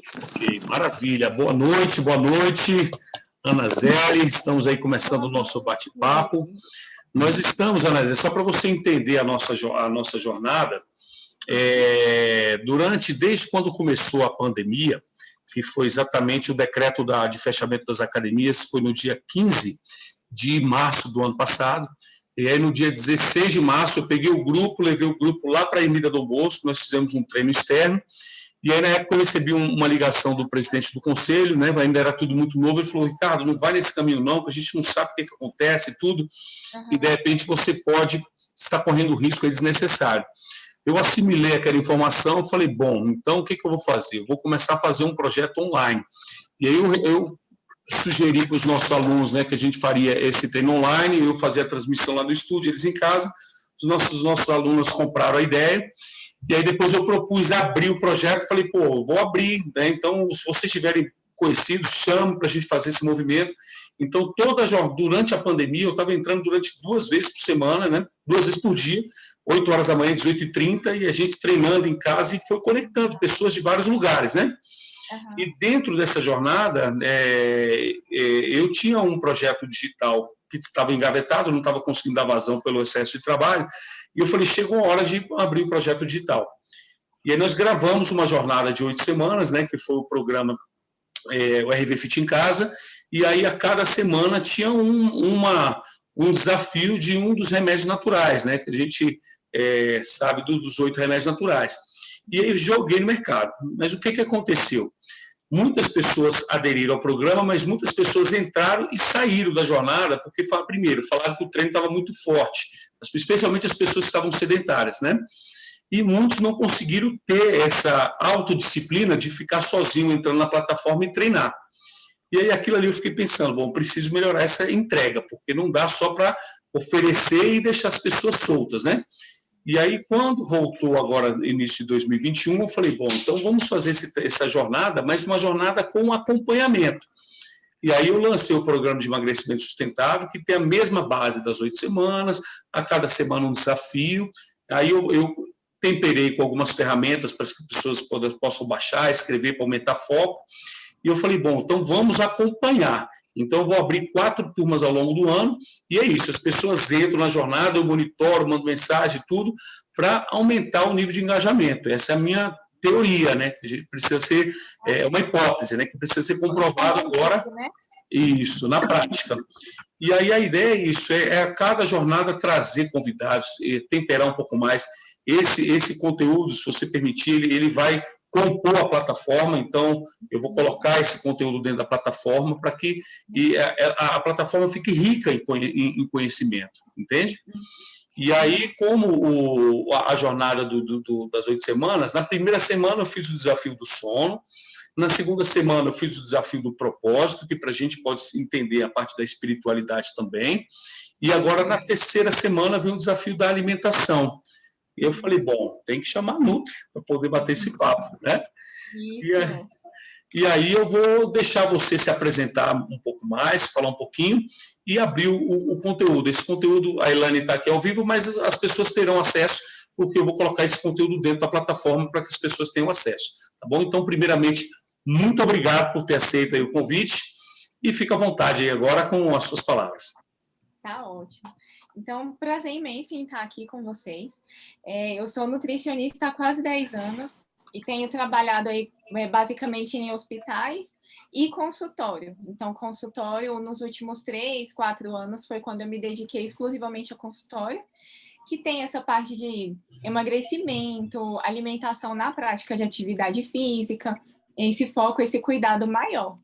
Ok, maravilha. Boa noite, Ana Zélia. Estamos aí começando o nosso bate-papo. Nós estamos, Ana Zélia, só para você entender a nossa jornada, desde quando começou a pandemia, que foi exatamente o decreto de fechamento das academias, foi no dia 15 de março do ano passado, e aí no dia 16 de março eu peguei o grupo, levei o grupo lá para a Ermida Dom Bosco, nós fizemos um treino externo, e aí na época eu recebi uma ligação do presidente do conselho, né, ainda era tudo muito novo, ele falou, Ricardo, não vai nesse caminho não, que a gente não sabe o que acontece e tudo, e de repente você pode estar correndo risco desnecessário. Eu assimilei aquela informação, falei, bom, então o que eu vou fazer? Eu vou começar a fazer um projeto online. E aí eu sugeri para os nossos alunos, né, que a gente faria esse treino online, eu fazia a transmissão lá no estúdio, eles em casa, os nossos alunos compraram a ideia, e aí depois eu propus abrir o projeto, falei, pô, vou abrir, né, então se vocês tiverem conhecidos, chame para a gente fazer esse movimento. Então, durante a pandemia, eu estava entrando durante 2 vezes por semana, né, 2 vezes por dia, 8 horas da manhã, 18h30, e a gente treinando em casa e foi conectando pessoas de vários lugares, né? Uhum. E dentro dessa jornada, eu tinha um projeto digital que estava engavetado, não estava conseguindo dar vazão pelo excesso de trabalho, e eu falei, chegou a hora de abrir o projeto digital. E aí nós gravamos uma jornada de 8 semanas, né, que foi o programa o RV Fit em Casa, e aí a cada semana tinha um desafio de um dos remédios naturais, né, que a gente sabe dos 8 remédios naturais. E aí eu joguei no mercado. Mas o que aconteceu? Muitas pessoas aderiram ao programa, mas muitas pessoas entraram e saíram da jornada, porque, primeiro, falaram que o treino estava muito forte, especialmente as pessoas que estavam sedentárias, né? E muitos não conseguiram ter essa autodisciplina de ficar sozinho entrando na plataforma e treinar. E aí aquilo ali eu fiquei pensando, bom, preciso melhorar essa entrega, porque não dá só para oferecer e deixar as pessoas soltas, né? E aí, quando voltou agora, início de 2021, eu falei, bom, então vamos fazer essa jornada, mas uma jornada com acompanhamento. E aí eu lancei o programa de emagrecimento sustentável, que tem a mesma base das 8 semanas, a cada semana um desafio. Aí eu temperei com algumas ferramentas para que as pessoas possam baixar, escrever para aumentar foco. E eu falei, bom, então vamos acompanhar. Então, eu vou abrir 4 turmas ao longo do ano, e é isso, as pessoas entram na jornada, eu monitoro, mando mensagem, tudo, para aumentar o nível de engajamento. Essa é a minha teoria, né? A gente precisa ser, uma hipótese, né? Que precisa ser comprovado agora, isso, na prática. E aí a ideia é isso, a cada jornada trazer convidados, temperar um pouco mais. Esse conteúdo, se você permitir, ele vai compor a plataforma, então eu vou colocar esse conteúdo dentro da plataforma para que a plataforma fique rica em conhecimento, entende? E aí, como a jornada das 8 semanas, na primeira semana eu fiz o desafio do sono, na segunda semana eu fiz o desafio do propósito, que para a gente pode entender a parte da espiritualidade também, e agora na terceira semana vem o desafio da alimentação. E eu falei, bom, tem que chamar a Nutri para poder bater esse papo, né? E aí eu vou deixar você se apresentar um pouco mais, falar um pouquinho e abrir o conteúdo. Esse conteúdo, a Elaine está aqui ao vivo, mas as pessoas terão acesso, porque eu vou colocar esse conteúdo dentro da plataforma para que as pessoas tenham acesso, tá bom? Então, primeiramente, muito obrigado por ter aceito aí o convite e fica à vontade aí agora com as suas palavras. Tá ótimo. Então, prazer imenso em estar aqui com vocês. Eu sou nutricionista há quase 10 anos e tenho trabalhado aí basicamente em hospitais e consultório. Então, consultório nos últimos 3, 4 anos foi quando eu me dediquei exclusivamente ao consultório, que tem essa parte de emagrecimento, alimentação na prática de atividade física, esse foco, esse cuidado maior.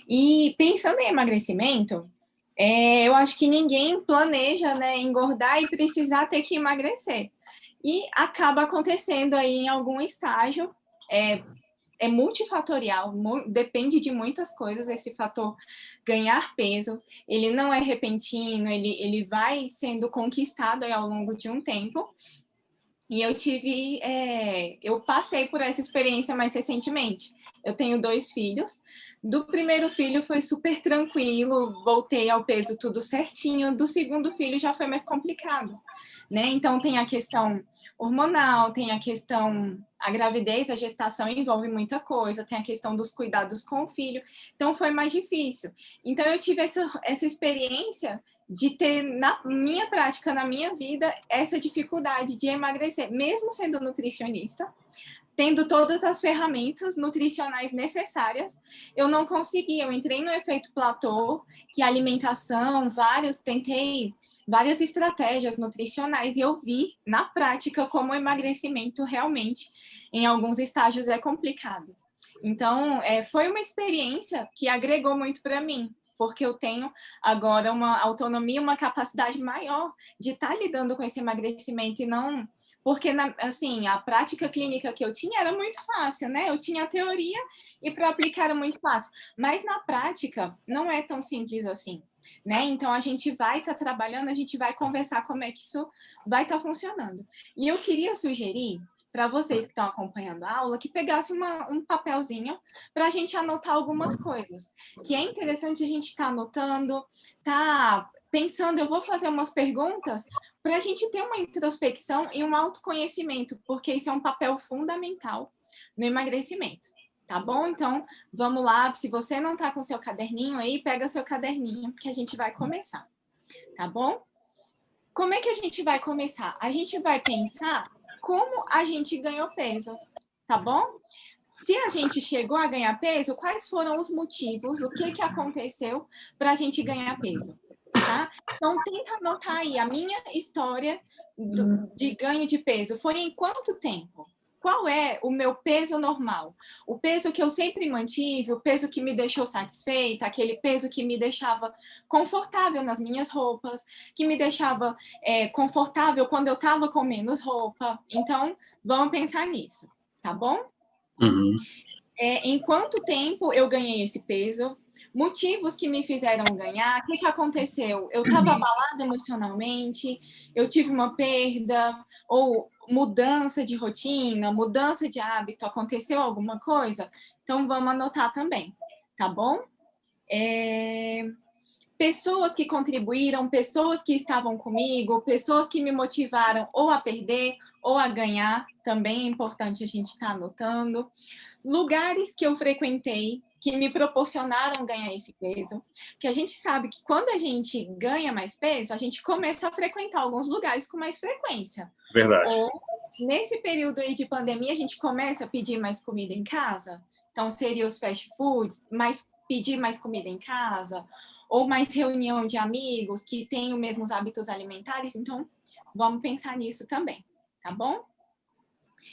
E pensando em emagrecimento, eu acho que ninguém planeja, né, engordar e precisar ter que emagrecer. E acaba acontecendo aí em algum estágio, é multifatorial, depende de muitas coisas esse fator ganhar peso, ele não é repentino, ele vai sendo conquistado aí ao longo de um tempo. E eu passei por essa experiência mais recentemente. Eu tenho 2 filhos. Do primeiro filho foi super tranquilo, voltei ao peso tudo certinho. Do segundo filho já foi mais complicado, né? Então, tem a questão hormonal, tem a questão... A gravidez, a gestação envolve muita coisa, tem a questão dos cuidados com o filho, então foi mais difícil. Então, eu tive essa experiência de ter, na minha prática, na minha vida, essa dificuldade de emagrecer, mesmo sendo nutricionista, tendo todas as ferramentas nutricionais necessárias, eu não consegui. Eu entrei no efeito platô, que a alimentação, tentei várias estratégias nutricionais e eu vi na prática como o emagrecimento realmente, em alguns estágios, é complicado. Então, foi uma experiência que agregou muito para mim, porque eu tenho agora uma autonomia, uma capacidade maior de estar lidando com esse emagrecimento e não... Porque, assim, a prática clínica que eu tinha era muito fácil, né? Eu tinha a teoria e para aplicar era muito fácil. Mas na prática não é tão simples assim, né? Então a gente vai estar trabalhando, a gente vai conversar como é que isso vai estar funcionando. E eu queria sugerir para vocês que estão acompanhando a aula que pegasse um papelzinho para a gente anotar algumas coisas. Que é interessante a gente estar anotando, tá pensando, eu vou fazer umas perguntas para a gente ter uma introspecção e um autoconhecimento, porque isso é um papel fundamental no emagrecimento, tá bom? Então, vamos lá, se você não está com seu caderninho aí, pega seu caderninho, que a gente vai começar, tá bom? Como é que a gente vai começar? A gente vai pensar como a gente ganhou peso, tá bom? Se a gente chegou a ganhar peso, quais foram os motivos, o que aconteceu para a gente ganhar peso? Tá? Então, tenta anotar aí a minha história de ganho de peso. Foi em quanto tempo? Qual é o meu peso normal? O peso que eu sempre mantive, o peso que me deixou satisfeita, aquele peso que me deixava confortável nas minhas roupas, que me deixava confortável quando eu estava com menos roupa. Então, vamos pensar nisso, tá bom? Uhum. Em quanto tempo eu ganhei esse peso? Motivos que me fizeram ganhar, o que aconteceu? Eu estava abalada emocionalmente, eu tive uma perda, ou mudança de rotina, mudança de hábito, aconteceu alguma coisa? Então, vamos anotar também, tá bom? Pessoas que contribuíram, pessoas que estavam comigo, pessoas que me motivaram ou a perder ou a ganhar, também é importante a gente estar anotando. Lugares que eu frequentei que me proporcionaram ganhar esse peso, que a gente sabe que quando a gente ganha mais peso, a gente começa a frequentar alguns lugares com mais frequência. Verdade. Ou, nesse período aí de pandemia, a gente começa a pedir mais comida em casa, então seria os fast foods, pedir mais comida em casa, ou mais reunião de amigos que têm os mesmos hábitos alimentares, então vamos pensar nisso também, tá bom?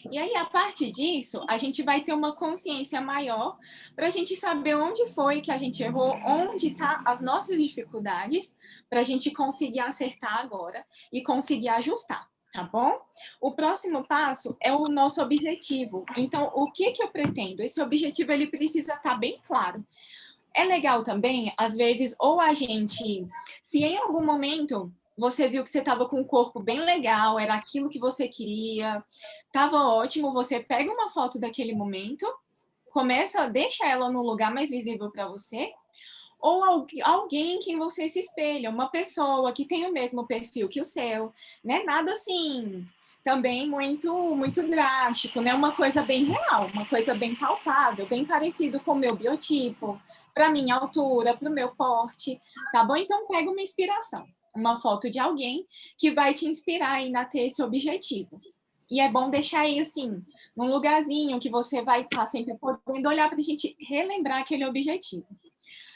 E aí, a partir disso, a gente vai ter uma consciência maior para a gente saber onde foi que a gente errou, onde estão as nossas dificuldades, para a gente conseguir acertar agora e conseguir ajustar, tá bom? O próximo passo é o nosso objetivo. Então, o que eu pretendo? Esse objetivo, ele precisa estar bem claro. É legal também, às vezes, ou a gente, se em algum momento você viu que você estava com um corpo bem legal, era aquilo que você queria, estava ótimo, você pega uma foto daquele momento, deixa ela no lugar mais visível para você, ou alguém em quem você se espelha, uma pessoa que tem o mesmo perfil que o seu, né? Nada assim, também muito drástico, né? Uma coisa bem real, uma coisa bem palpável, bem parecido com o meu biotipo, para minha altura, para o meu porte, tá bom? Então pega uma inspiração, uma foto de alguém que vai te inspirar ainda a ter esse objetivo. E é bom deixar aí assim, num lugarzinho que você vai estar sempre podendo olhar para a gente relembrar aquele objetivo.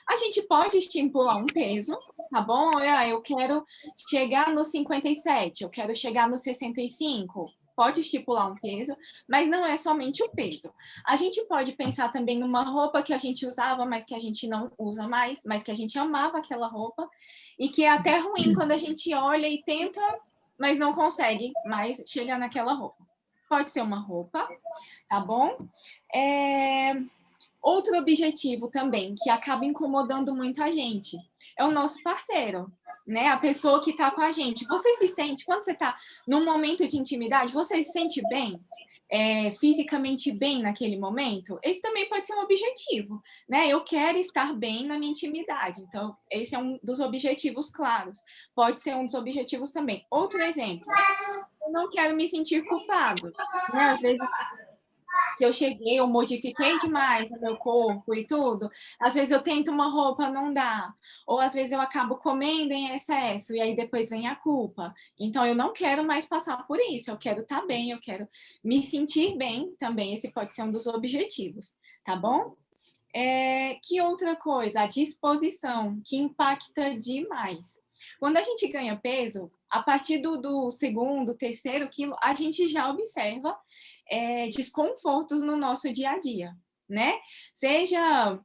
A gente pode estipular um peso, tá bom? Olha, eu quero chegar no 57, eu quero chegar no 65. Pode estipular um peso, mas não é somente o peso. A gente pode pensar também numa roupa que a gente usava, mas que a gente não usa mais, mas que a gente amava aquela roupa, e que é até ruim quando a gente olha e tenta, mas não consegue mais chegar naquela roupa. Pode ser uma roupa, tá bom? Outro objetivo também, que acaba incomodando muita gente, é o nosso parceiro, né? A pessoa que está com a gente. Você se sente, quando você está num momento de intimidade, você se sente bem? fisicamente bem naquele momento? Esse também pode ser um objetivo, né? Eu quero estar bem na minha intimidade. Então, esse é um dos objetivos claros. Pode ser um dos objetivos também. Outro exemplo, eu não quero me sentir culpado, né? Às vezes, se eu cheguei, eu modifiquei demais o meu corpo e tudo, às vezes eu tento uma roupa, não dá. Ou às vezes eu acabo comendo em excesso, e aí depois vem a culpa. Então eu não quero mais passar por isso, eu quero estar bem, eu quero me sentir bem também, esse pode ser um dos objetivos, tá bom? Que outra coisa? A disposição, que impacta demais. Quando a gente ganha peso, a partir do segundo, terceiro quilo, a gente já observa desconfortos no nosso dia a dia, né? Seja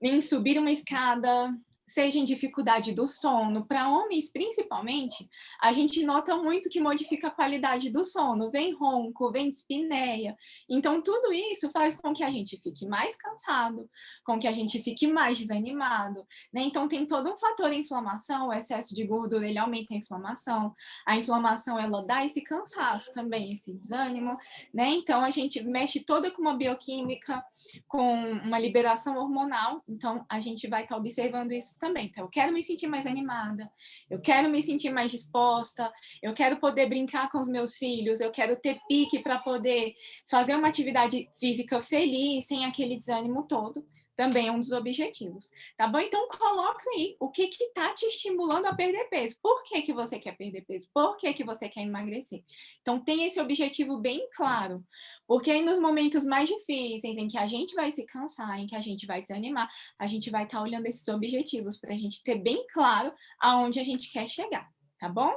em subir uma escada, seja em dificuldade do sono. Para homens, principalmente, a gente nota muito que modifica a qualidade do sono. Vem ronco, vem dispneia. Então, tudo isso faz com que a gente fique mais cansado, com que a gente fique mais desanimado, né? Então, tem todo um fator inflamação, o excesso de gordura, ele aumenta a inflamação. A inflamação, ela dá esse cansaço também, esse desânimo, né? Então, a gente mexe toda com uma bioquímica, com uma liberação hormonal, então a gente vai estar observando isso também. Então, eu quero me sentir mais animada, eu quero me sentir mais disposta, eu quero poder brincar com os meus filhos, eu quero ter pique para poder fazer uma atividade física feliz, sem aquele desânimo todo. Também é um dos objetivos, tá bom? Então, coloca aí o que está te estimulando a perder peso. Por que você quer perder peso? Por que você quer emagrecer? Então, tem esse objetivo bem claro. Porque aí nos momentos mais difíceis, em que a gente vai se cansar, em que a gente vai desanimar, a gente vai estar olhando esses objetivos para a gente ter bem claro aonde a gente quer chegar, tá bom?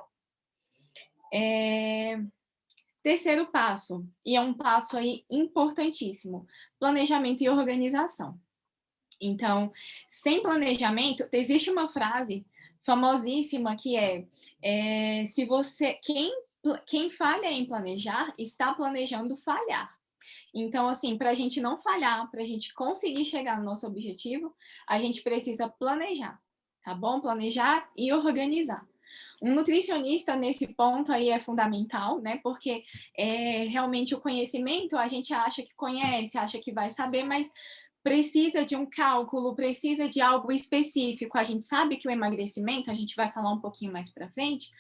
Terceiro passo, e é um passo aí importantíssimo, planejamento e organização. Então, sem planejamento, existe uma frase famosíssima que se você, quem falha em planejar, está planejando falhar. Então, assim, para a gente não falhar, para a gente conseguir chegar no nosso objetivo, a gente precisa planejar, tá bom? Planejar e organizar. Um nutricionista nesse ponto aí é fundamental, né? Porque realmente o conhecimento a gente acha que conhece, acha que vai saber, mas precisa de um cálculo, precisa de algo específico. A gente sabe que o emagrecimento, a gente vai falar um pouquinho mais para frente,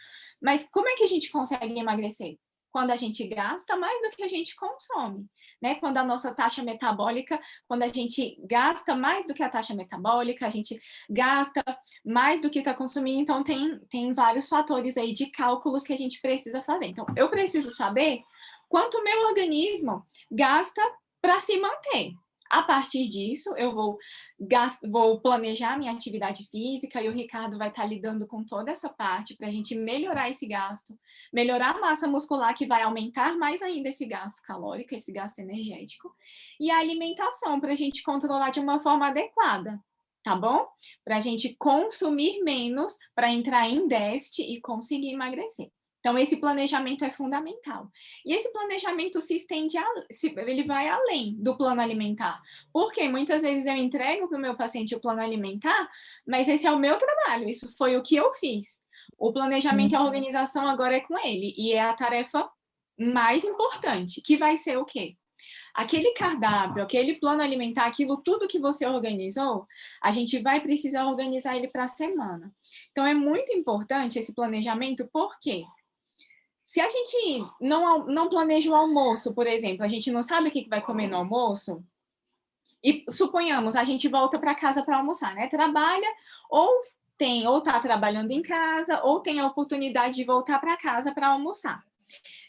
mas como é que a gente consegue emagrecer? Quando a gente gasta mais do que a gente consome, né? Quando a nossa taxa metabólica, quando a gente gasta mais do que a taxa metabólica, a gente gasta mais do que está consumindo, então tem vários fatores aí de cálculos que a gente precisa fazer. Então, eu preciso saber quanto o meu organismo gasta para se manter. A partir disso, eu vou planejar minha atividade física e o Ricardo vai estar lidando com toda essa parte para a gente melhorar esse gasto, melhorar a massa muscular, que vai aumentar mais ainda esse gasto calórico, esse gasto energético, e a alimentação para a gente controlar de uma forma adequada, tá bom? Para a gente consumir menos, para entrar em déficit e conseguir emagrecer. Então, esse planejamento é fundamental. E esse planejamento se estende, ele vai além do plano alimentar. Porque muitas vezes eu entrego para o meu paciente o plano alimentar, mas esse é o meu trabalho, isso foi o que eu fiz. O planejamento e a organização agora é com ele, e é a tarefa mais importante, que vai ser o quê? Aquele cardápio, aquele plano alimentar, aquilo tudo que você organizou, a gente vai precisar organizar ele para a semana. Então, é muito importante esse planejamento, por quê? Se a gente não planeja o almoço, por exemplo, a gente não sabe o que vai comer no almoço, e suponhamos, a gente volta para casa para almoçar, né? Trabalha, ou está trabalhando em casa, ou tem a oportunidade de voltar para casa para almoçar.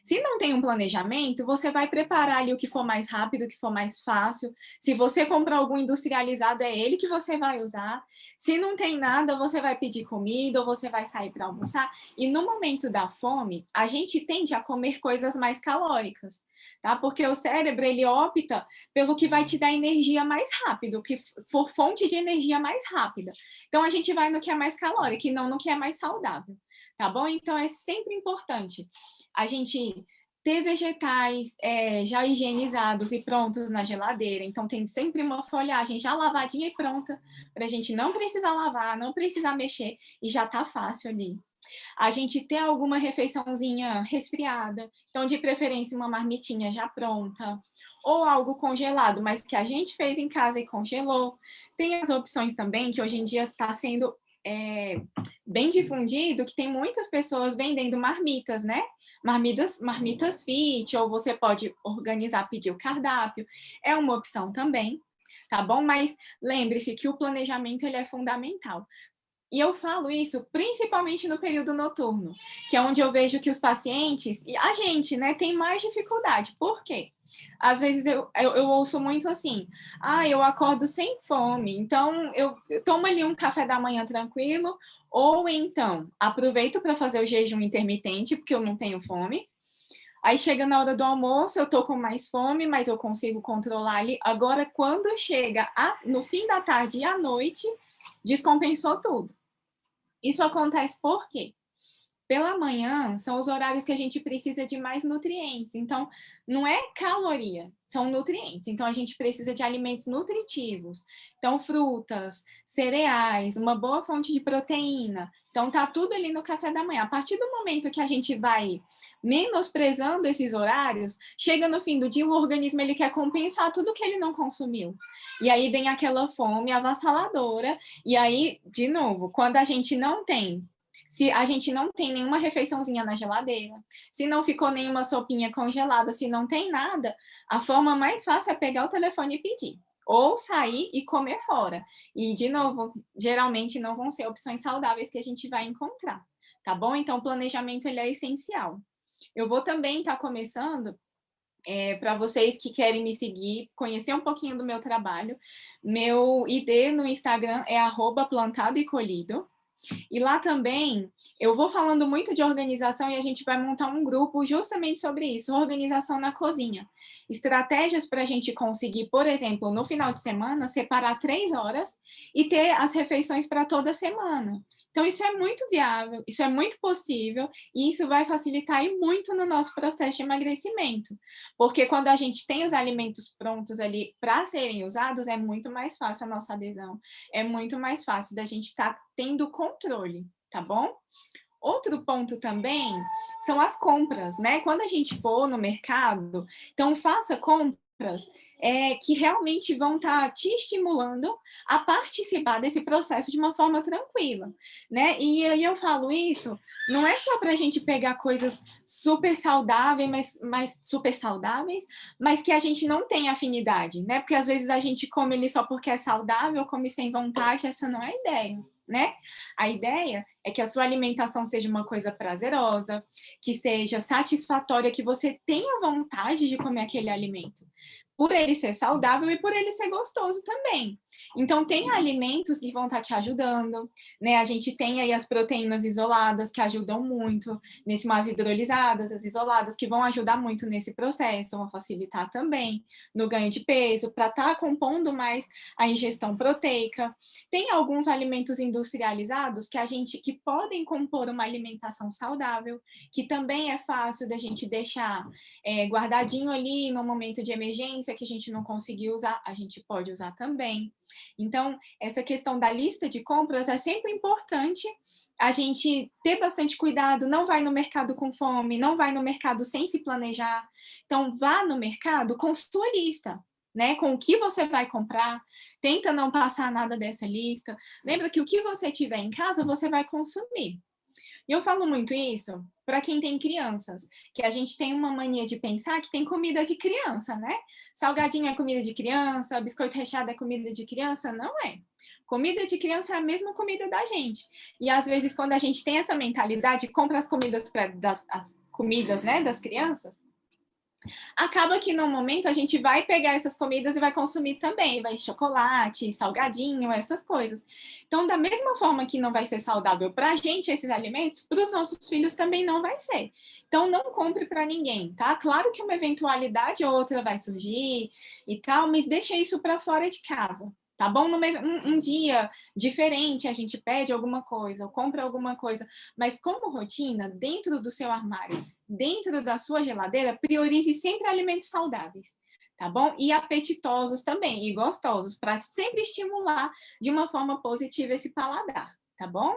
Se não tem um planejamento, você vai preparar ali o que for mais rápido, o que for mais fácil. Se você comprar algum industrializado, é ele que você vai usar. Se não tem nada, você vai pedir comida ou você vai sair para almoçar. E no momento da fome, a gente tende a comer coisas mais calóricas, tá? Porque o cérebro, ele opta pelo que vai te dar energia mais rápido, que for fonte de energia mais rápida. Então, a gente vai no que é mais calórico e não no que é mais saudável, tá bom? Então, é sempre importante a gente ter vegetais já higienizados e prontos na geladeira. Então, tem sempre uma folhagem já lavadinha e pronta, para a gente não precisar lavar, não precisar mexer, e já tá fácil ali A gente ter alguma refeiçãozinha resfriada, então de preferência uma marmitinha já pronta, ou algo congelado, mas que a gente fez em casa e congelou. Tem as opções também, que hoje em dia está sendo bem difundido, que tem muitas pessoas vendendo marmitas, né? Marmitas fit, ou você pode organizar, pedir o cardápio, é uma opção também, tá bom? Mas lembre-se que o planejamento ele é fundamental. E eu falo isso principalmente no período noturno, que é onde eu vejo que os pacientes, e a gente, né, tem mais dificuldade. Por quê? Às vezes eu ouço muito assim, eu acordo sem fome, então eu tomo ali um café da manhã tranquilo, ou então aproveito para fazer o jejum intermitente, porque eu não tenho fome. Aí chega na hora do almoço, eu tô com mais fome, mas eu consigo controlar ali. Agora, quando chega no fim da tarde e à noite, descompensou tudo. Isso acontece por quê? Pela manhã são os horários que a gente precisa de mais nutrientes. Então, não é caloria, são nutrientes. Então, a gente precisa de alimentos nutritivos. Então, frutas, cereais, uma boa fonte de proteína. Então, tá tudo ali no café da manhã. A partir do momento que a gente vai menosprezando esses horários, chega no fim do dia, o organismo ele quer compensar tudo que ele não consumiu. E aí vem aquela fome avassaladora. E aí, de novo, quando a gente não tem, se a gente não tem nenhuma refeiçãozinha na geladeira, se não ficou nenhuma sopinha congelada, se não tem nada, a forma mais fácil é pegar o telefone e pedir. Ou sair e comer fora. E, de novo, geralmente não vão ser opções saudáveis que a gente vai encontrar, tá bom? Então, o planejamento ele é essencial. Eu vou também estar começando para vocês que querem me seguir, conhecer um pouquinho do meu trabalho. Meu ID no Instagram é @plantado e colhido. E lá também eu vou falando muito de organização e a gente vai montar um grupo justamente sobre isso, organização na cozinha. Estratégias para a gente conseguir, por exemplo, no final de semana, separar 3 horas e ter as refeições para toda semana. Então, isso é muito viável, isso é muito possível e isso vai facilitar e muito no nosso processo de emagrecimento. Porque quando a gente tem os alimentos prontos ali para serem usados, é muito mais fácil a nossa adesão, é muito mais fácil da gente estar tendo controle, tá bom? Outro ponto também são as compras, né? Quando a gente for no mercado, então faça compras que realmente vão estar te estimulando a participar desse processo de uma forma tranquila, né? E aí eu falo isso, não é só para a gente pegar coisas super saudáveis, mas que a gente não tem afinidade, né? Porque às vezes a gente come ali só porque é saudável, come sem vontade, essa não é a ideia, né? A ideia é que a sua alimentação seja uma coisa prazerosa, que seja satisfatória, que você tenha vontade de comer aquele alimento, por ele ser saudável e por ele ser gostoso também. Então, tem alimentos que vão estar te ajudando, né? A gente tem aí as proteínas isoladas que ajudam muito, as hidrolisadas, as isoladas, que vão ajudar muito nesse processo, vão facilitar também no ganho de peso, para estar compondo mais a ingestão proteica. Tem alguns alimentos industrializados que podem compor uma alimentação saudável, que também é fácil da gente deixar guardadinho ali no momento de emergência, que a gente não conseguiu usar, a gente pode usar também. Então, essa questão da lista de compras é sempre importante a gente ter bastante cuidado, não vai no mercado com fome, não vai no mercado sem se planejar. Então, vá no mercado com sua lista, né? Com o que você vai comprar, tenta não passar nada dessa lista. Lembra que o que você tiver em casa, você vai consumir. E eu falo muito isso para quem tem crianças, que a gente tem uma mania de pensar que tem comida de criança, né? Salgadinho é comida de criança, biscoito recheado é comida de criança, não é. Comida de criança é a mesma comida da gente. E às vezes, quando a gente tem essa mentalidade, compra as comidas né, das crianças, acaba que no momento a gente vai pegar essas comidas e vai consumir também, vai chocolate, salgadinho, essas coisas. Então, da mesma forma que não vai ser saudável para a gente esses alimentos, para os nossos filhos também não vai ser. Então, não compre para ninguém, tá? Claro que uma eventualidade ou outra vai surgir e tal, mas deixa isso para fora de casa. Tá bom? Um dia diferente a gente pede alguma coisa ou compra alguma coisa, mas como rotina, dentro do seu armário, dentro da sua geladeira, priorize sempre alimentos saudáveis, tá bom? E apetitosos também, e gostosos, para sempre estimular de uma forma positiva esse paladar, tá bom?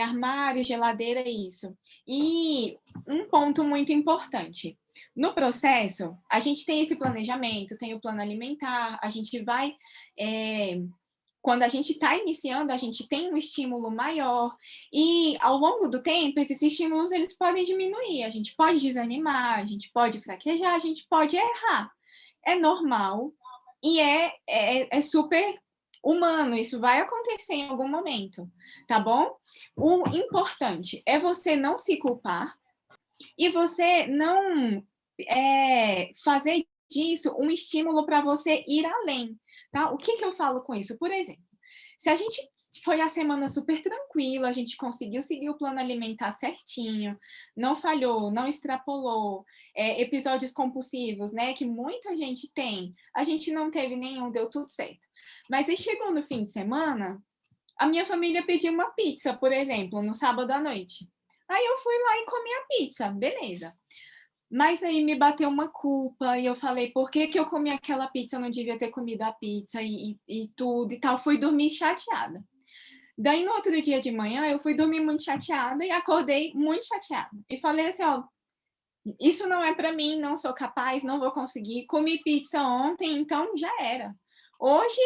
armário, geladeira, isso. E um ponto muito importante. No processo, a gente tem esse planejamento, tem o plano alimentar, a gente vai... quando a gente está iniciando, a gente tem um estímulo maior e, ao longo do tempo, esses estímulos eles podem diminuir. A gente pode desanimar, a gente pode fraquejar, a gente pode errar. É normal e é super humano, isso vai acontecer em algum momento, tá bom? O importante é você não se culpar e você não fazer disso um estímulo para você ir além, tá? O que eu falo com isso? Por exemplo, se a gente foi a semana super tranquila, a gente conseguiu seguir o plano alimentar certinho, não falhou, não extrapolou, episódios compulsivos, né, que muita gente tem, a gente não teve nenhum, deu tudo certo. Mas aí chegou no fim de semana, a minha família pediu uma pizza, por exemplo, no sábado à noite. Aí eu fui lá e comi a pizza, beleza. Mas aí me bateu uma culpa e eu falei, por que eu comi aquela pizza? Eu não devia ter comido a pizza e tudo e tal. Fui dormir chateada. Daí, no outro dia de manhã, eu fui dormir muito chateada e acordei muito chateada. E falei assim, ó, isso não é para mim, não sou capaz, não vou conseguir. Comi pizza ontem, então já era. Hoje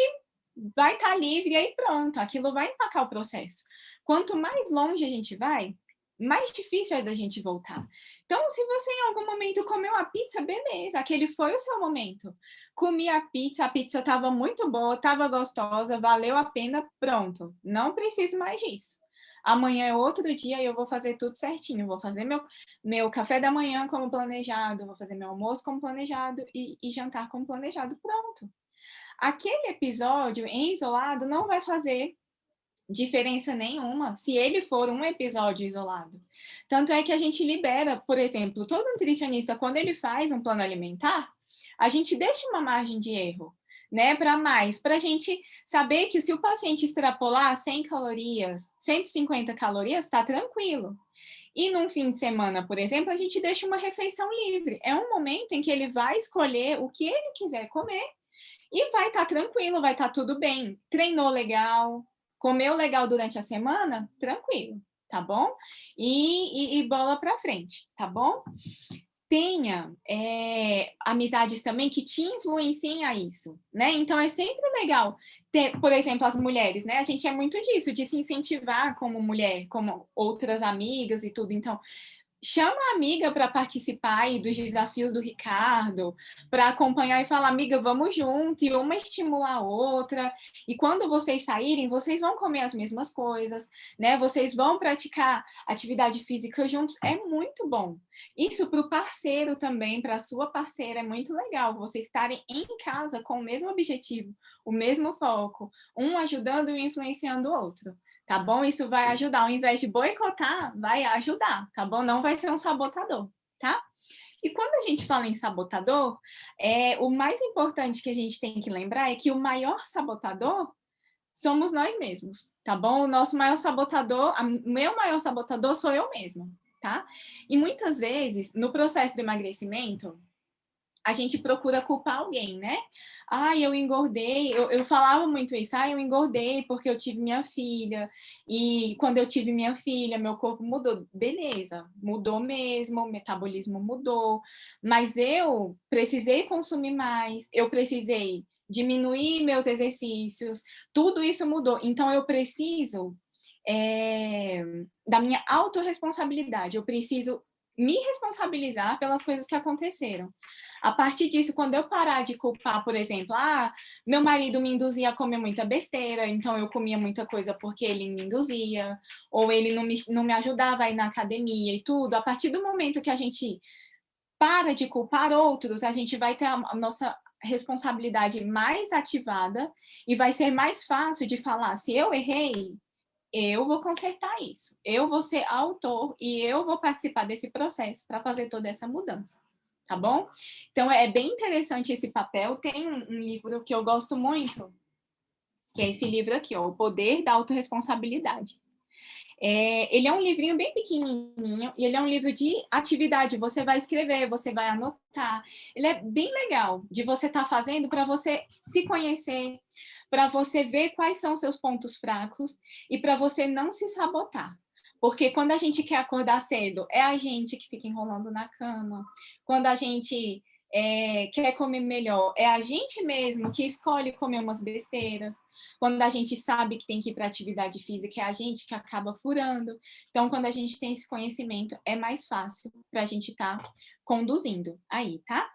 vai estar livre e aí pronto, aquilo vai empacar o processo. Quanto mais longe a gente vai, mais difícil é da gente voltar. Então, se você em algum momento comeu a pizza, beleza, aquele foi o seu momento. Comi a pizza estava muito boa, estava gostosa, valeu a pena, pronto. Não preciso mais disso. Amanhã é outro dia e eu vou fazer tudo certinho. Vou fazer meu café da manhã como planejado, vou fazer meu almoço como planejado e jantar como planejado, pronto. Aquele episódio em isolado não vai fazer diferença nenhuma se ele for um episódio isolado. Tanto é que a gente libera, por exemplo, todo nutricionista, quando ele faz um plano alimentar, a gente deixa uma margem de erro, né, para a gente saber que se o paciente extrapolar 100 calorias, 150 calorias, está tranquilo. E num fim de semana, por exemplo, a gente deixa uma refeição livre. É um momento em que ele vai escolher o que ele quiser comer e vai estar tranquilo, vai estar tudo bem. Treinou legal, comeu legal durante a semana, tranquilo, tá bom? E bola para frente, tá bom? Tenha amizades também que te influenciem a isso, né? Então é sempre legal ter, por exemplo, as mulheres, né? A gente é muito disso, de se incentivar como mulher, como outras amigas e tudo. Então, chama a amiga para participar aí dos desafios do Ricardo, para acompanhar e falar, amiga, vamos junto, e uma estimula a outra. E quando vocês saírem, vocês vão comer as mesmas coisas, né? Vocês vão praticar atividade física juntos. É muito bom. Isso para o parceiro também, para a sua parceira, é muito legal. Vocês estarem em casa com o mesmo objetivo, o mesmo foco, um ajudando e influenciando o outro. Tá bom? Isso vai ajudar. Ao invés de boicotar, vai ajudar, tá bom? Não vai ser um sabotador, tá? E quando a gente fala em sabotador, o mais importante que a gente tem que lembrar é que o maior sabotador somos nós mesmos, tá bom? O nosso maior sabotador, meu maior sabotador sou eu mesma, tá? E muitas vezes, no processo do emagrecimento, a gente procura culpar alguém, né? Eu engordei, eu falava muito isso, eu engordei porque eu tive minha filha, e quando eu tive minha filha, meu corpo mudou. Beleza, mudou mesmo, o metabolismo mudou, mas eu precisei consumir mais, eu precisei diminuir meus exercícios, tudo isso mudou, então eu preciso da minha autorresponsabilidade, eu preciso me responsabilizar pelas coisas que aconteceram. A partir disso, quando eu parar de culpar, por exemplo, meu marido me induzia a comer muita besteira, então eu comia muita coisa porque ele me induzia, ou ele não me ajudava a ir na academia e tudo, a partir do momento que a gente para de culpar outros, a gente vai ter a nossa responsabilidade mais ativada e vai ser mais fácil de falar, se eu errei, eu vou consertar isso, eu vou ser autor e eu vou participar desse processo para fazer toda essa mudança, tá bom? Então, é bem interessante esse papel. Tem um livro que eu gosto muito, que é esse livro aqui, ó, O Poder da Autorresponsabilidade. Ele é um livrinho bem pequenininho e ele é um livro de atividade. Você vai escrever, você vai anotar. Ele é bem legal de você estar fazendo para você se conhecer, para você ver quais são seus pontos fracos e para você não se sabotar. Porque quando a gente quer acordar cedo, é a gente que fica enrolando na cama. Quando a gente quer comer melhor, é a gente mesmo que escolhe comer umas besteiras. Quando a gente sabe que tem que ir para atividade física, é a gente que acaba furando. Então, quando a gente tem esse conhecimento, é mais fácil para a gente estar conduzindo aí, tá?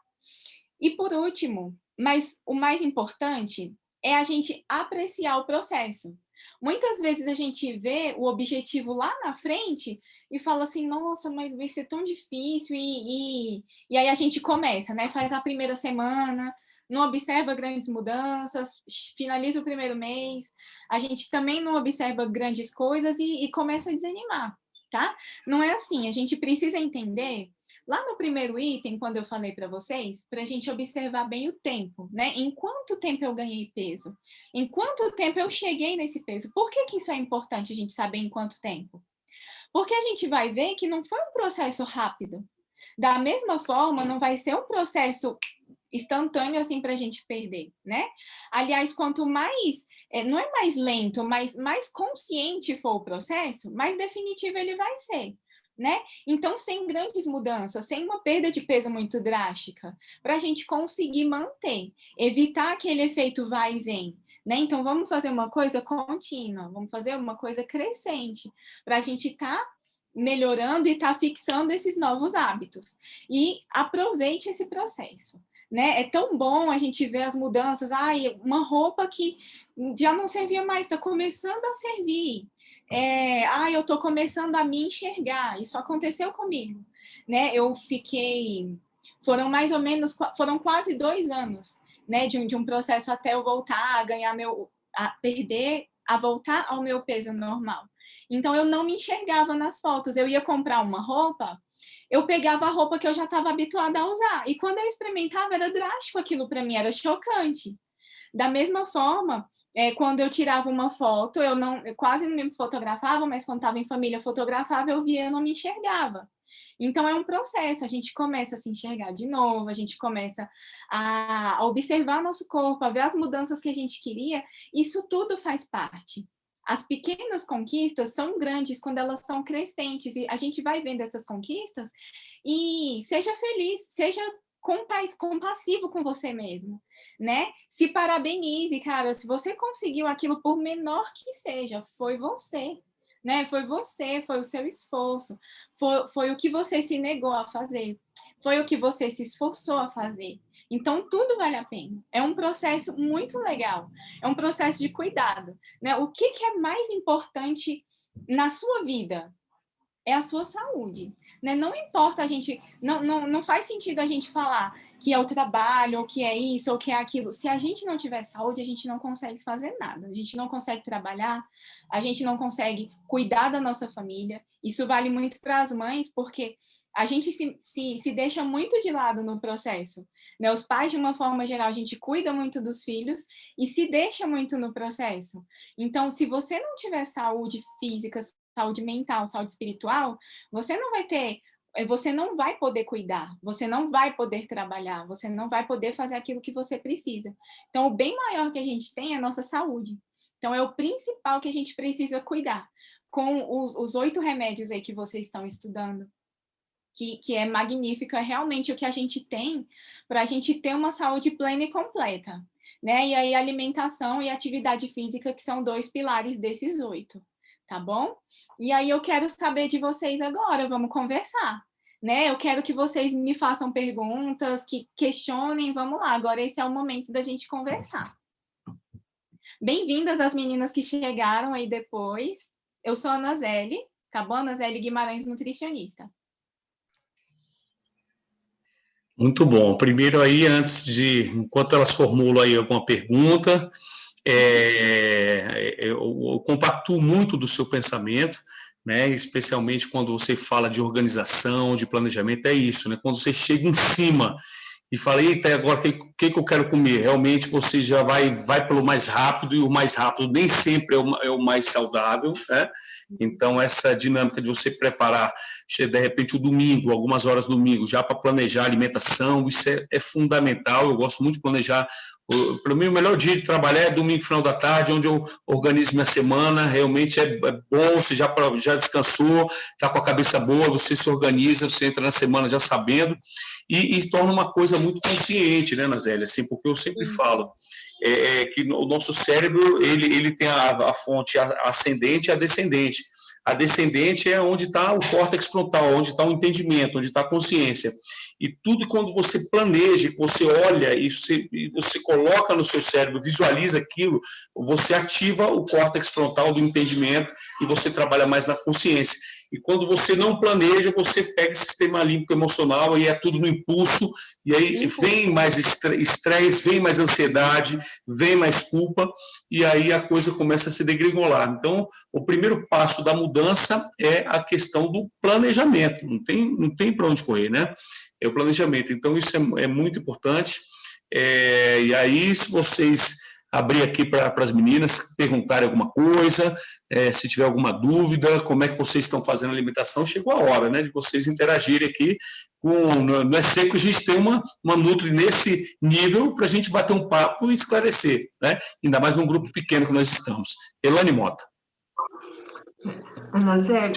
E por último, mas o mais importante é a gente apreciar o processo. Muitas vezes a gente vê o objetivo lá na frente e fala assim, nossa, mas vai ser tão difícil, e aí a gente começa, né? Faz a primeira semana, não observa grandes mudanças, finaliza o primeiro mês, a gente também não observa grandes coisas e começa a desanimar, tá? Não é assim, a gente precisa entender. Lá no primeiro item, quando eu falei para vocês, para a gente observar bem o tempo, né? Em quanto tempo eu ganhei peso? Em quanto tempo eu cheguei nesse peso? Por que isso é importante a gente saber em quanto tempo? Porque a gente vai ver que não foi um processo rápido. Da mesma forma, não vai ser um processo instantâneo assim para a gente perder, né? Aliás, quanto mais, não é mais lento, mas mais consciente for o processo, mais definitivo ele vai ser. Né? Então, sem grandes mudanças, sem uma perda de peso muito drástica, para a gente conseguir manter, evitar aquele efeito vai e vem. Né? Então, vamos fazer uma coisa contínua, vamos fazer uma coisa crescente, para a gente estar melhorando e estar fixando esses novos hábitos. E aproveite esse processo. Né? É tão bom a gente ver as mudanças. Uma roupa que já não servia mais, está começando a servir. Eu estou começando a me enxergar. Isso aconteceu comigo, né? Foram quase 2 anos, né? De um processo até eu voltar a ganhar a voltar ao meu peso normal. Então eu não me enxergava nas fotos. Eu ia comprar uma roupa, eu pegava a roupa que eu já estava habituada a usar. E quando eu experimentava, era drástico aquilo para mim, era chocante. Da mesma forma, quando eu tirava uma foto, eu quase não me fotografava, mas quando estava em família, eu fotografava, eu via, eu não me enxergava. Então, é um processo, a gente começa a se enxergar de novo, a gente começa a observar nosso corpo, a ver as mudanças que a gente queria, isso tudo faz parte. As pequenas conquistas são grandes quando elas são crescentes, e a gente vai vendo essas conquistas, e seja feliz, seja compassivo com você mesmo, né? Se parabenize, cara, se você conseguiu aquilo, por menor que seja, foi você, né? Foi você, foi o seu esforço, foi o que você se negou a fazer, foi o que você se esforçou a fazer. Então, tudo vale a pena. É um processo muito legal, é um processo de cuidado, né? O que é mais importante na sua vida? É a sua saúde, né? Não importa a gente, não faz sentido a gente falar que é o trabalho, ou que é isso, ou que é aquilo. Se a gente não tiver saúde, a gente não consegue fazer nada. A gente não consegue trabalhar, a gente não consegue cuidar da nossa família. Isso vale muito para as mães, porque a gente se deixa muito de lado no processo, né? Os pais, de uma forma geral, a gente cuida muito dos filhos e se deixa muito no processo. Então, se você não tiver saúde física, saúde mental, saúde espiritual, você não vai poder cuidar, você não vai poder trabalhar, você não vai poder fazer aquilo que você precisa. Então, o bem maior que a gente tem é a nossa saúde. Então, é o principal que a gente precisa cuidar. Com os 8 remédios aí que vocês estão estudando, que é magnífico, é realmente o que a gente tem para a gente ter uma saúde plena e completa. Né? E aí, alimentação e atividade física, que são 2 pilares desses 8. Tá bom? E aí eu quero saber de vocês agora, vamos conversar, né? Eu quero que vocês me façam perguntas, que questionem, vamos lá, agora esse é o momento da gente conversar. Bem-vindas as meninas que chegaram aí depois. Eu sou a Ana Zélie, tá bom? Ana Zélie Guimarães, nutricionista. Muito bom. Primeiro aí, enquanto elas formulam aí alguma pergunta, eu compactuo muito do seu pensamento, né? Especialmente quando você fala de organização, de planejamento, é isso, né? Quando você chega em cima e fala, eita, agora o que eu quero comer? Realmente você já vai pelo mais rápido, e o mais rápido nem sempre é o mais saudável, né? Então, essa dinâmica de você preparar, de repente, o domingo, algumas horas do domingo, já para planejar a alimentação, isso é fundamental. Eu gosto muito de planejar. Para mim, o melhor dia de trabalhar é domingo, final da tarde, onde eu organizo minha semana. Realmente é bom, você já descansou, está com a cabeça boa, você se organiza, você entra na semana já sabendo, e torna uma coisa muito consciente, né, Nazélia? Assim, porque eu sempre falo que o nosso cérebro ele tem a fonte ascendente e a descendente. A descendente é onde está o córtex frontal, onde está o entendimento, onde está a consciência. E tudo quando você planeja, você olha e você coloca no seu cérebro, visualiza aquilo, você ativa o córtex frontal do entendimento e você trabalha mais na consciência. E quando você não planeja, você pega esse sistema límbico emocional e é tudo no impulso, e aí vem mais estresse, vem mais ansiedade, vem mais culpa, e aí a coisa começa a se degringolar. Então, o primeiro passo da mudança é a questão do planejamento, não tem para onde correr, né? É o planejamento. Então, isso é muito importante. E aí, se vocês abrir aqui para as meninas perguntarem alguma coisa, se tiver alguma dúvida, como é que vocês estão fazendo a alimentação, chegou a hora, né, de vocês interagirem aqui. Não é sempre que a gente tem uma Nutri nesse nível para a gente bater um papo e esclarecer, né? Ainda mais num grupo pequeno que nós estamos. Elane Mota. Ana Zé,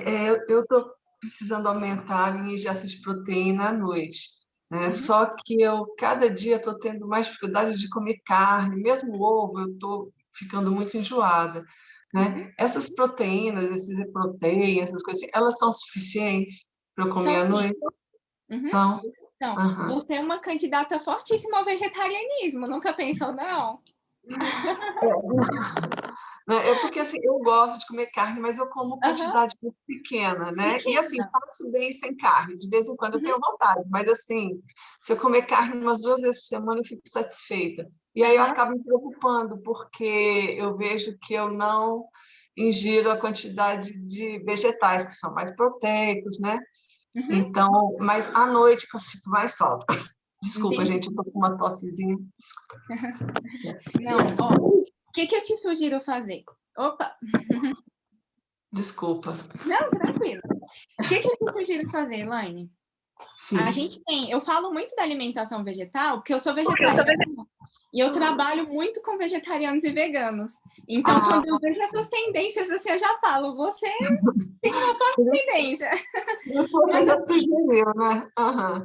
eu estou precisando aumentar a minha ingesta de proteína à noite, né? Só que cada dia, estou tendo mais dificuldade de comer carne, mesmo ovo, eu estou ficando muito enjoada, né? Essas proteínas, esses whey essas coisas, elas são suficientes para eu comer à noite? São? Então, você é uma candidata fortíssima ao vegetarianismo, nunca pensou, não? É porque, assim, eu gosto de comer carne, mas eu como quantidade muito pequena, né? E, assim, faço bem sem carne. De vez em quando eu tenho vontade, mas, assim, se eu comer carne umas 2 vezes por semana, eu fico satisfeita. E aí eu acabo me preocupando, porque eu vejo que eu não ingiro a quantidade de vegetais, que são mais proteicos, né? Então, mas à noite que eu sinto mais falta. Desculpa, gente, eu tô com uma tossezinha. Não, ó, o que eu te sugiro fazer? Opa! Desculpa. Não, tranquilo. O que eu te sugiro fazer, Elaine? A gente eu falo muito da alimentação vegetal, porque eu sou vegetariana e eu trabalho muito com vegetarianos e veganos. Então, quando eu vejo essas tendências, assim, eu já falo, você tem uma forte tendência. Você já sugeriu, né?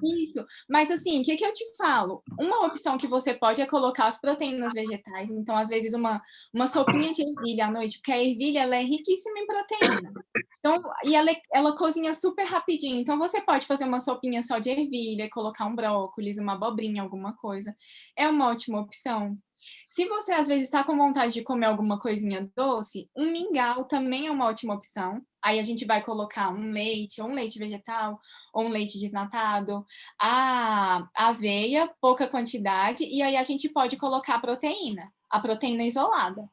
Isso. Mas, assim, o que eu te falo? Uma opção que você pode é colocar as proteínas vegetais. Então, às vezes, uma sopinha de ervilha à noite, porque a ervilha ela é riquíssima em proteína. Então, e ela cozinha super rapidinho. Então, você pode fazer uma sopinha só de ervilha, colocar um brócolis, uma abobrinha, alguma coisa. É uma ótima opção. Se você, às vezes, está com vontade de comer alguma coisinha doce, um mingau também é uma ótima opção. Aí a gente vai colocar um leite, ou um leite vegetal, ou um leite desnatado, a aveia, pouca quantidade, e aí a gente pode colocar a proteína isolada.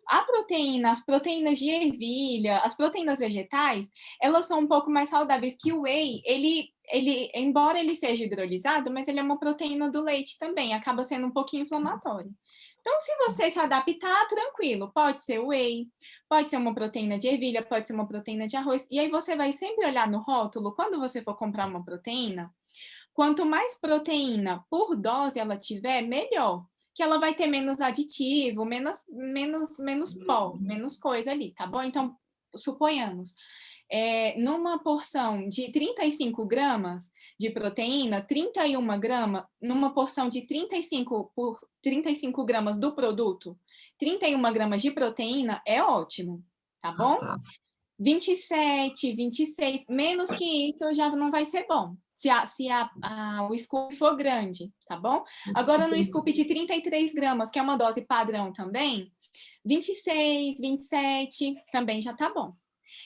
As proteínas de ervilha, as proteínas vegetais, elas são um pouco mais saudáveis que o whey. Embora ele seja hidrolisado, mas ele é uma proteína do leite também, acaba sendo um pouquinho inflamatório. Então, se você se adaptar, tranquilo, pode ser whey, pode ser uma proteína de ervilha, pode ser uma proteína de arroz, e aí você vai sempre olhar no rótulo, quando você for comprar uma proteína, quanto mais proteína por dose ela tiver, melhor, que ela vai ter menos aditivo, menos pó, menos coisa ali, tá bom? Então, suponhamos, numa porção de 35 gramas de proteína, 31 gramas, numa porção de 35 gramas do produto, 31 gramas de proteína é ótimo, tá bom? 27, 26, menos que isso já não vai ser bom. Se o scoop for grande, tá bom? Agora, no scoop de 33 gramas, que é uma dose padrão também, 26, 27, também já tá bom.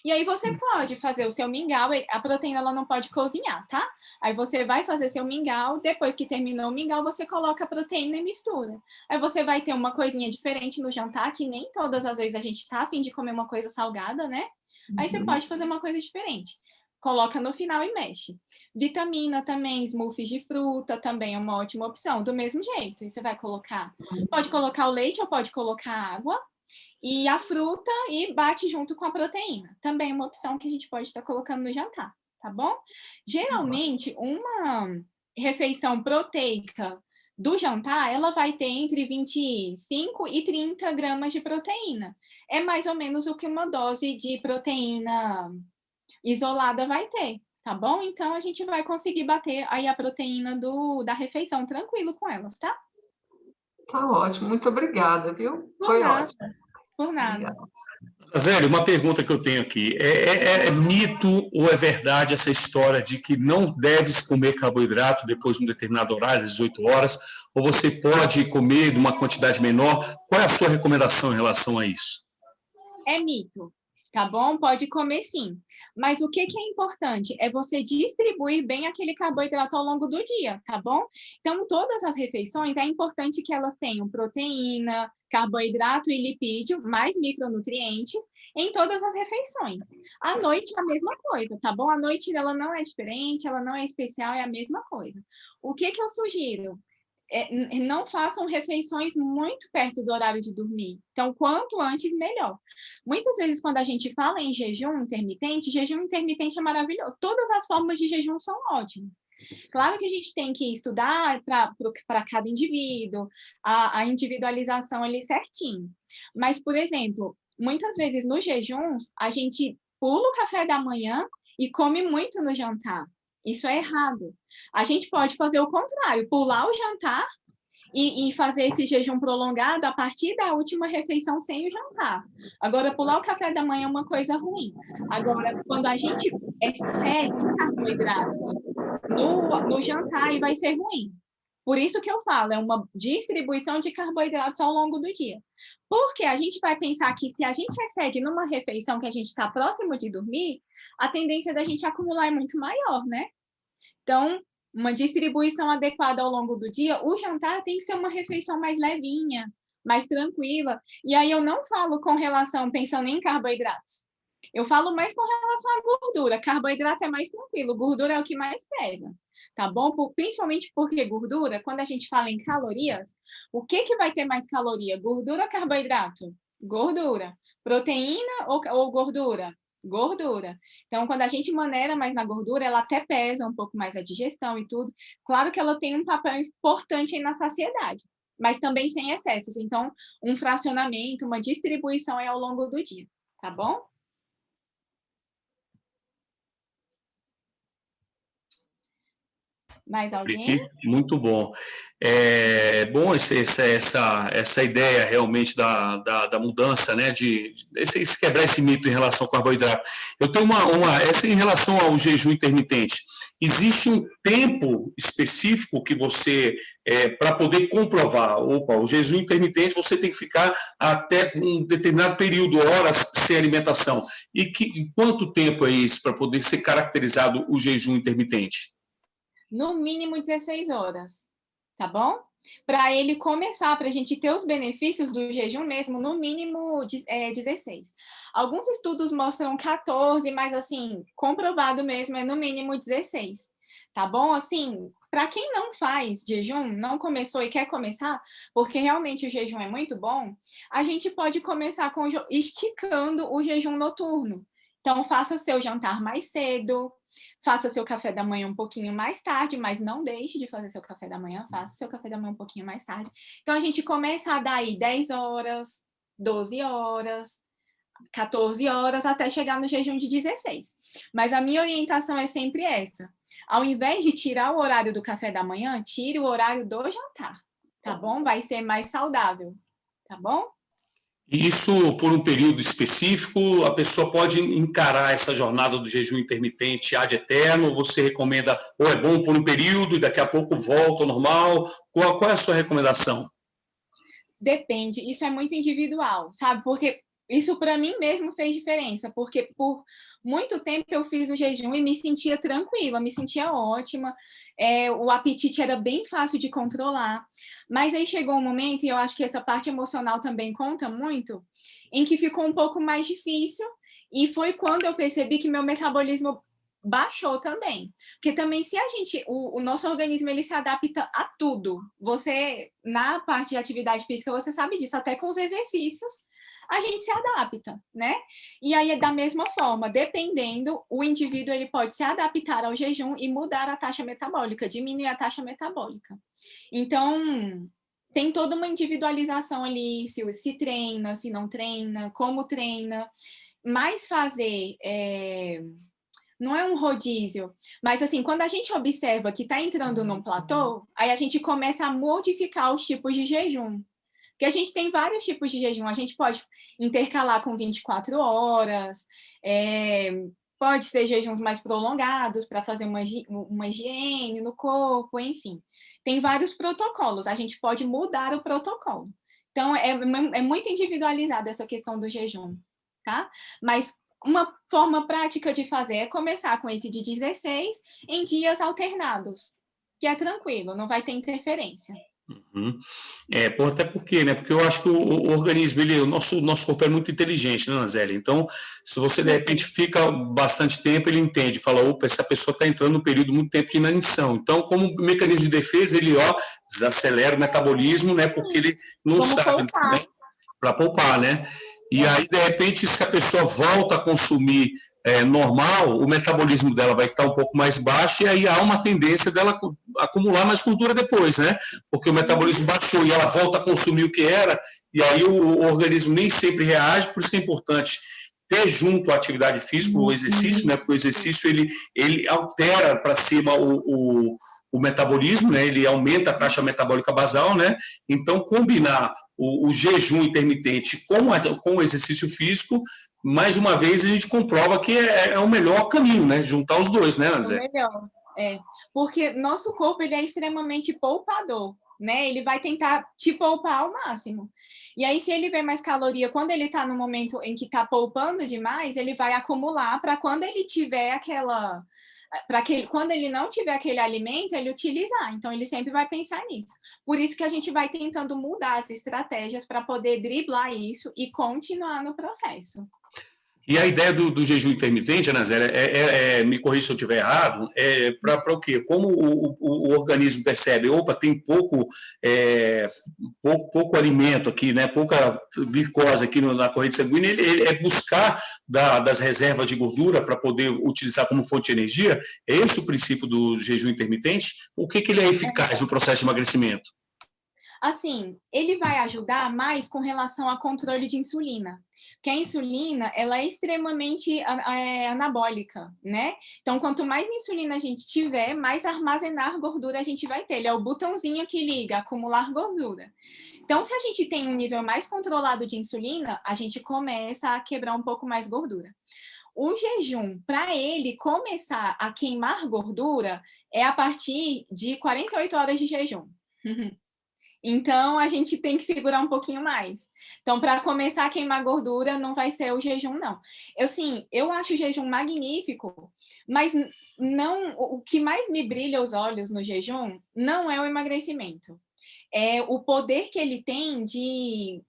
E aí você pode fazer o seu mingau, a proteína ela não pode cozinhar, tá? Aí você vai fazer seu mingau, depois que terminou o mingau, você coloca a proteína e mistura. Aí você vai ter uma coisinha diferente no jantar, que nem todas as vezes a gente tá a fim de comer uma coisa salgada, né? Aí você pode fazer uma coisa diferente. coloca no final e mexe. Vitamina também, smoothies de fruta também é uma ótima opção, do mesmo jeito. E você vai colocar, pode colocar o leite ou pode colocar água e a fruta e bate junto com a proteína. Também é uma opção que a gente pode estar colocando no jantar, tá bom? Geralmente, uma refeição proteica do jantar, ela vai ter entre 25 e 30 gramas de proteína. É mais ou menos o que uma dose de proteína isolada vai ter, tá bom? Então, a gente vai conseguir bater aí a proteína da refeição tranquilo com elas, tá? Tá ótimo, muito obrigada, viu? Por Foi nada, ótimo. por nada. Obrigada. Zélio, uma pergunta que eu tenho aqui. É mito ou é verdade essa história de que não deve comer carboidrato depois de um determinado horário, às 18 horas, ou você pode comer de uma quantidade menor? Qual é a sua recomendação em relação a isso? É mito, tá bom? Pode comer sim. Mas o que é importante? É você distribuir bem aquele carboidrato ao longo do dia, tá bom? Então, todas as refeições, é importante que elas tenham proteína, carboidrato e lipídio, mais micronutrientes, em todas as refeições. À noite, a mesma coisa, tá bom? À noite, ela não é diferente, ela não é especial, é a mesma coisa. O que eu sugiro? Não façam refeições muito perto do horário de dormir. Então, quanto antes, melhor. Muitas vezes, quando a gente fala em jejum intermitente é maravilhoso. Todas as formas de jejum são ótimas. Claro que a gente tem que estudar para cada indivíduo, a individualização ali certinho. Mas, por exemplo, muitas vezes nos jejuns, a gente pula o café da manhã e come muito no jantar. Isso é errado. A gente pode fazer o contrário, pular o jantar e fazer esse jejum prolongado a partir da última refeição sem o jantar. Agora, pular o café da manhã é uma coisa ruim. Agora, quando a gente excede carboidratos no jantar, aí vai ser ruim. Por isso que eu falo, é uma distribuição de carboidratos ao longo do dia. Porque a gente vai pensar que se a gente excede numa refeição que a gente está próximo de dormir, a tendência da gente acumular é muito maior, né? Então, uma distribuição adequada ao longo do dia, o jantar tem que ser uma refeição mais levinha, mais tranquila. E aí eu não falo com relação, pensando em carboidratos. Eu falo mais com relação à gordura. Carboidrato é mais tranquilo, gordura é o que mais pega. Tá bom? Principalmente porque gordura, quando a gente fala em calorias, o que vai ter mais caloria? Gordura ou carboidrato? Gordura. Proteína ou gordura? Gordura. Então, quando a gente maneira mais na gordura, ela até pesa um pouco mais a digestão e tudo. Claro que ela tem um papel importante aí na saciedade, mas também sem excessos. Então, um fracionamento, uma distribuição aí ao longo do dia, tá bom? Mais alguém? Muito bom. É bom essa ideia realmente da mudança, né? De quebrar esse mito em relação ao carboidrato. Eu tenho essa em relação ao jejum intermitente. Existe um tempo específico que você, para poder comprovar, o jejum intermitente você tem que ficar até um determinado período, horas, sem alimentação. E quanto tempo é isso para poder ser caracterizado o jejum intermitente? No mínimo 16 horas, tá bom? Para ele começar, para a gente ter os benefícios do jejum mesmo, no mínimo 16. Alguns estudos mostram 14, mas assim, comprovado mesmo é no mínimo 16, tá bom? Assim, para quem não faz jejum, não começou e quer começar, porque realmente o jejum é muito bom, a gente pode começar esticando o jejum noturno. Então, faça seu jantar mais cedo, faça seu café da manhã um pouquinho mais tarde, mas não deixe de fazer seu café da manhã, faça seu café da manhã um pouquinho mais tarde. Então, a gente começa a dar aí 10 horas, 12 horas, 14 horas, até chegar no jejum de 16. Mas a minha orientação é sempre essa. Ao invés de tirar o horário do café da manhã, tire o horário do jantar, tá bom? Vai ser mais saudável, tá bom? Isso, por um período específico, a pessoa pode encarar essa jornada do jejum intermitente ad eterno, ou você recomenda, ou é bom por um período e daqui a pouco volta ao normal? Qual é a sua recomendação? Depende, isso é muito individual, sabe? Porque isso para mim mesmo fez diferença, porque por muito tempo eu fiz o jejum e me sentia tranquila, me sentia ótima, o apetite era bem fácil de controlar, mas aí chegou um momento, e eu acho que essa parte emocional também conta muito, em que ficou um pouco mais difícil, e foi quando eu percebi que meu metabolismo baixou também. Porque também se a gente, o nosso organismo, ele se adapta a tudo. Você, na parte de atividade física, você sabe disso, até com os exercícios, a gente se adapta, né? E aí, da mesma forma, dependendo, o indivíduo, ele pode se adaptar ao jejum e mudar a taxa metabólica, diminuir a taxa metabólica. Então, tem toda uma individualização ali, se treina, se não treina, como treina, mas fazer... não é um rodízio, mas assim, quando a gente observa que está entrando num platô, aí a gente começa a modificar os tipos de jejum. Porque a gente tem vários tipos de jejum, a gente pode intercalar com 24 horas, pode ser jejuns mais prolongados para fazer uma higiene no corpo, enfim. Tem vários protocolos, a gente pode mudar o protocolo. Então, é muito individualizada essa questão do jejum, tá? Mas uma forma prática de fazer é começar com esse de 16 em dias alternados, que é tranquilo, não vai ter interferência. Uhum. Até porque, né? Porque eu acho que o organismo, o nosso corpo é muito inteligente, né, Anzélia? Então, se você de repente fica bastante tempo, ele entende, fala, opa, essa pessoa está entrando num período muito tempo de inanição. Então, como mecanismo de defesa, ele desacelera o metabolismo, né? Porque ele não Como sabe, poupar. né? Para poupar, né? E aí, de repente, se a pessoa volta a consumir normal, o metabolismo dela vai estar um pouco mais baixo e aí há uma tendência dela acumular mais gordura depois, né? Porque o metabolismo baixou e ela volta a consumir o que era, e aí o organismo nem sempre reage, por isso que é importante ter junto a atividade física, o exercício, né? Porque o exercício ele altera para cima o metabolismo, né? Ele aumenta a taxa metabólica basal, né? Então, combinar o jejum intermitente com o exercício físico, mais uma vez a gente comprova que é o melhor caminho, né? Juntar os dois, né, André? O melhor, porque nosso corpo ele é extremamente poupador, né? Ele vai tentar te poupar ao máximo. E aí, se ele vê mais caloria, quando ele está no momento em que está poupando demais, ele vai acumular para quando ele tiver quando ele não tiver aquele alimento, ele utilizar. Então, ele sempre vai pensar nisso. Por isso que a gente vai tentando mudar as estratégias para poder driblar isso e continuar no processo. E a ideia do jejum intermitente, Ana Zélia, me corrija se eu estiver errado, para o quê? Como o organismo percebe, opa, tem pouco alimento aqui, né, pouca glicose aqui na corrente sanguínea, ele é buscar das reservas de gordura para poder utilizar como fonte de energia. É esse o princípio do jejum intermitente? O que ele é eficaz no processo de emagrecimento? Assim, ele vai ajudar mais com relação a controle de insulina, porque a insulina, ela é extremamente anabólica, né? Então, quanto mais insulina a gente tiver, mais armazenar gordura a gente vai ter. Ele é o botãozinho que liga, acumular gordura. Então, se a gente tem um nível mais controlado de insulina, a gente começa a quebrar um pouco mais gordura. O jejum, para ele começar a queimar gordura, é a partir de 48 horas de jejum. Então, a gente tem que segurar um pouquinho mais. Então, para começar a queimar gordura, não vai ser o jejum, não. Eu acho o jejum magnífico, mas não, o que mais me brilha os olhos no jejum não é o emagrecimento. É o poder que ele tem de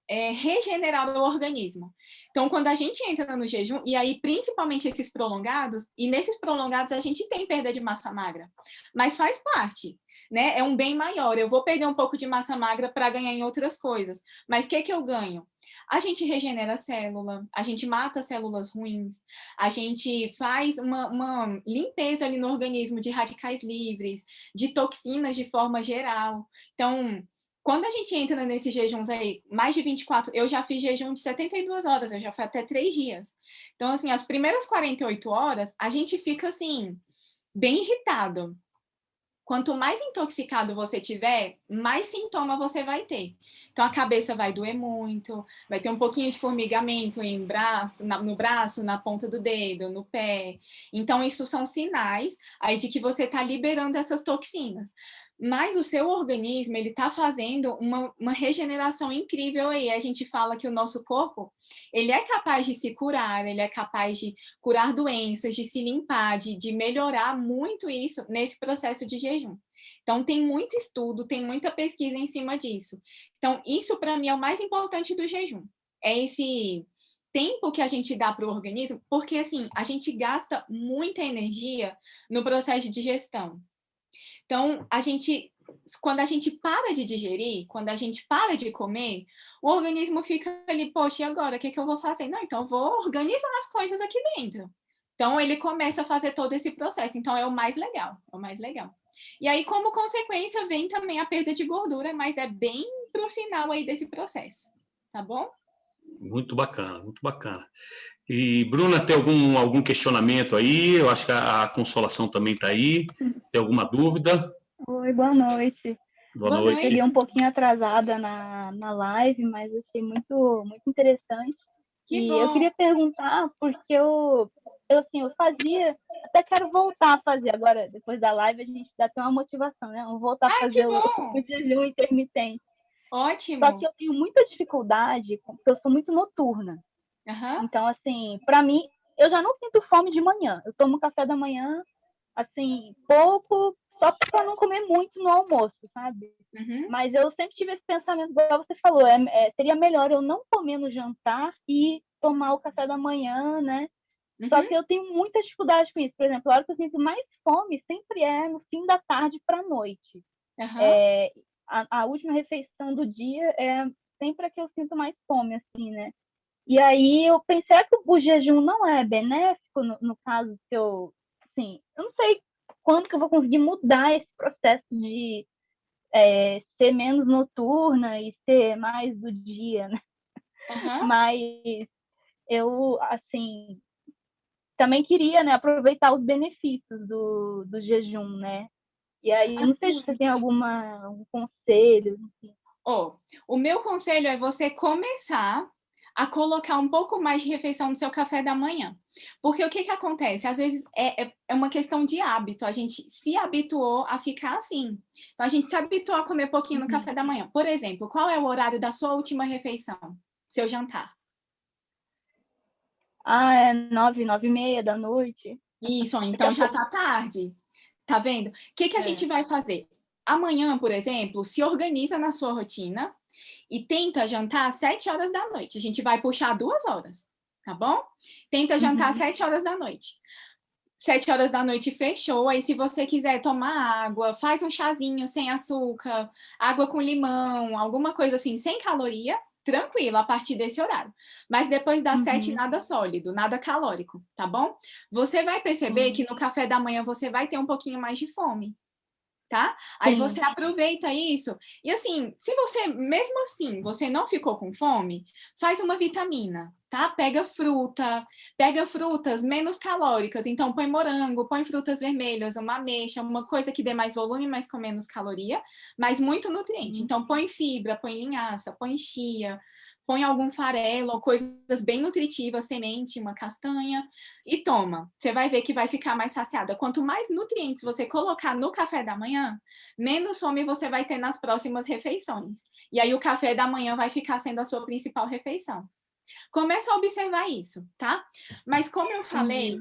regenerar o organismo. Então, quando a gente entra no jejum, e aí principalmente esses prolongados, e nesses prolongados a gente tem perda de massa magra, mas faz parte, né? É um bem maior. Eu vou perder um pouco de massa magra para ganhar em outras coisas, mas o que eu ganho? A gente regenera a célula, a gente mata células ruins, a gente faz uma limpeza ali no organismo de radicais livres, de toxinas de forma geral. Então, quando a gente entra nesses jejuns aí, mais de 24, eu já fiz jejum de 72 horas, eu já fui até 3 dias. Então, assim, as primeiras 48 horas, a gente fica, assim, bem irritado. Quanto mais intoxicado você tiver, mais sintoma você vai ter. Então, a cabeça vai doer muito, vai ter um pouquinho de formigamento no braço, na ponta do dedo, no pé. Então, isso são sinais aí de que você está liberando essas toxinas. Mas o seu organismo, ele está fazendo uma regeneração incrível aí. A gente fala que o nosso corpo, ele é capaz de se curar, ele é capaz de curar doenças, de se limpar, de melhorar muito isso nesse processo de jejum. Então, tem muito estudo, tem muita pesquisa em cima disso. Então, isso para mim é o mais importante do jejum. É tempo que a gente dá para o organismo, porque assim, a gente gasta muita energia no processo de digestão. Então, quando a gente para de digerir, quando a gente para de comer, o organismo fica ali, poxa, e agora? O que é que eu vou fazer? Não, então eu vou organizar as coisas aqui dentro. Então, ele começa a fazer todo esse processo. Então, é o mais legal, é o mais legal. E aí, como consequência, vem também a perda de gordura, mas é bem pro final aí desse processo, tá bom? Muito bacana, muito bacana. E, Bruna, tem algum questionamento aí? Eu acho que a Consolação também está aí. Tem alguma dúvida? Oi, boa noite. Boa Boa noite. Cheguei um pouquinho atrasada na live, mas achei muito, muito interessante. Que e bom. eu queria perguntar, porque eu fazia, até quero voltar a fazer agora, depois da live, a gente dá até uma motivação, né? Vamos voltar a fazer o jejum intermitente. Ótimo. Só que eu tenho muita dificuldade, porque eu sou muito noturna. Uhum. Então, assim, para mim, eu já não sinto fome de manhã. Eu tomo café da manhã, assim, pouco, só para não comer muito no almoço, sabe? Uhum. Mas eu sempre tive esse pensamento, igual você falou, seria melhor eu não comer no jantar e tomar o café da manhã, né? Uhum. Só que eu tenho muita dificuldade com isso. Por exemplo, a hora que eu sinto mais fome sempre é no fim da tarde para a noite. Uhum. A última refeição do dia é sempre a que eu sinto mais fome, assim, né? E aí eu pensei, será que o jejum não é benéfico no caso que assim, eu não sei quando que eu vou conseguir mudar esse processo de ser menos noturna e ser mais do dia, né? Uhum. Mas eu, assim, também queria, né, aproveitar os benefícios do jejum, né? E aí, eu não sei se você tem algum conselho. Assim. O meu conselho é você começar a colocar um pouco mais de refeição no seu café da manhã. Porque o que acontece? Às vezes é uma questão de hábito. A gente se habituou a ficar assim. Então, a gente se habituou a comer pouquinho no café da manhã. Por exemplo, qual é o horário da sua última refeição? Seu jantar? É 9h30 da noite. Isso, então já tá tarde. Tá vendo? O que a gente vai fazer? Amanhã, por exemplo, se organiza na sua rotina e tenta jantar às 7 horas da noite. A gente vai puxar 2 horas, tá bom? Tenta jantar às 7 horas da noite. 7 horas da noite fechou. Aí, se você quiser tomar água, faz um chazinho sem açúcar, água com limão, alguma coisa assim, sem caloria, tranquilo, a partir desse horário. Mas depois das 7, nada sólido, nada calórico, tá bom? Você vai perceber que no café da manhã você vai ter um pouquinho mais de fome. Tá? Aí você aproveita isso. E assim, se você, mesmo assim, você não ficou com fome, faz uma vitamina, tá? Pega frutas menos calóricas. Então, põe morango, põe frutas vermelhas, uma ameixa, uma coisa que dê mais volume, mas com menos caloria, mas muito nutriente. Então, põe fibra, põe linhaça, põe chia, põe algum farelo, coisas bem nutritivas, semente, uma castanha, e toma. Você vai ver que vai ficar mais saciada. Quanto mais nutrientes você colocar no café da manhã, menos fome você vai ter nas próximas refeições. E aí o café da manhã vai ficar sendo a sua principal refeição. Começa a observar isso, tá? Mas como eu falei,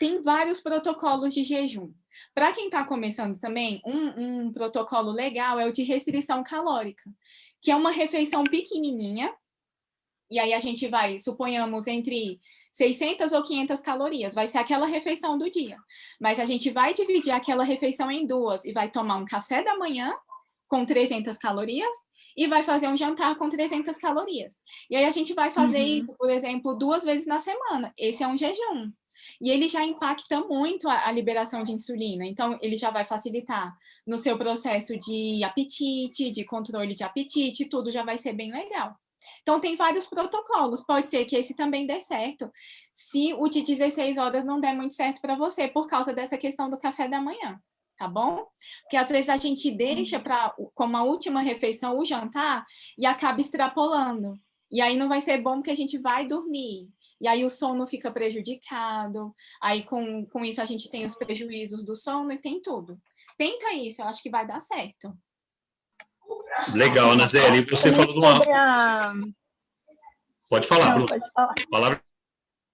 tem vários protocolos de jejum. Para quem está começando também, um protocolo legal é o de restrição calórica, que é uma refeição pequenininha. E aí a gente vai, suponhamos, entre 600 ou 500 calorias. Vai ser aquela refeição do dia. Mas a gente vai dividir aquela refeição em duas e vai tomar um café da manhã com 300 calorias e vai fazer um jantar com 300 calorias. E aí a gente vai fazer isso, por exemplo, 2 vezes na semana. Esse é um jejum. E ele já impacta muito a liberação de insulina. Então, ele já vai facilitar no seu processo de apetite, de controle de apetite, tudo já vai ser bem legal. Então, tem vários protocolos. Pode ser que esse também dê certo, se o de 16 horas não der muito certo para você, por causa dessa questão do café da manhã, tá bom? Porque às vezes a gente deixa como a última refeição o jantar e acaba extrapolando. E aí não vai ser bom porque a gente vai dormir. E aí o sono fica prejudicado. Aí com isso a gente tem os prejuízos do sono e tem tudo. Tenta isso, eu acho que vai dar certo. Legal, Ana Zélia. E você falou de uma... Pode falar, Bruno. Pode falar. Palavra...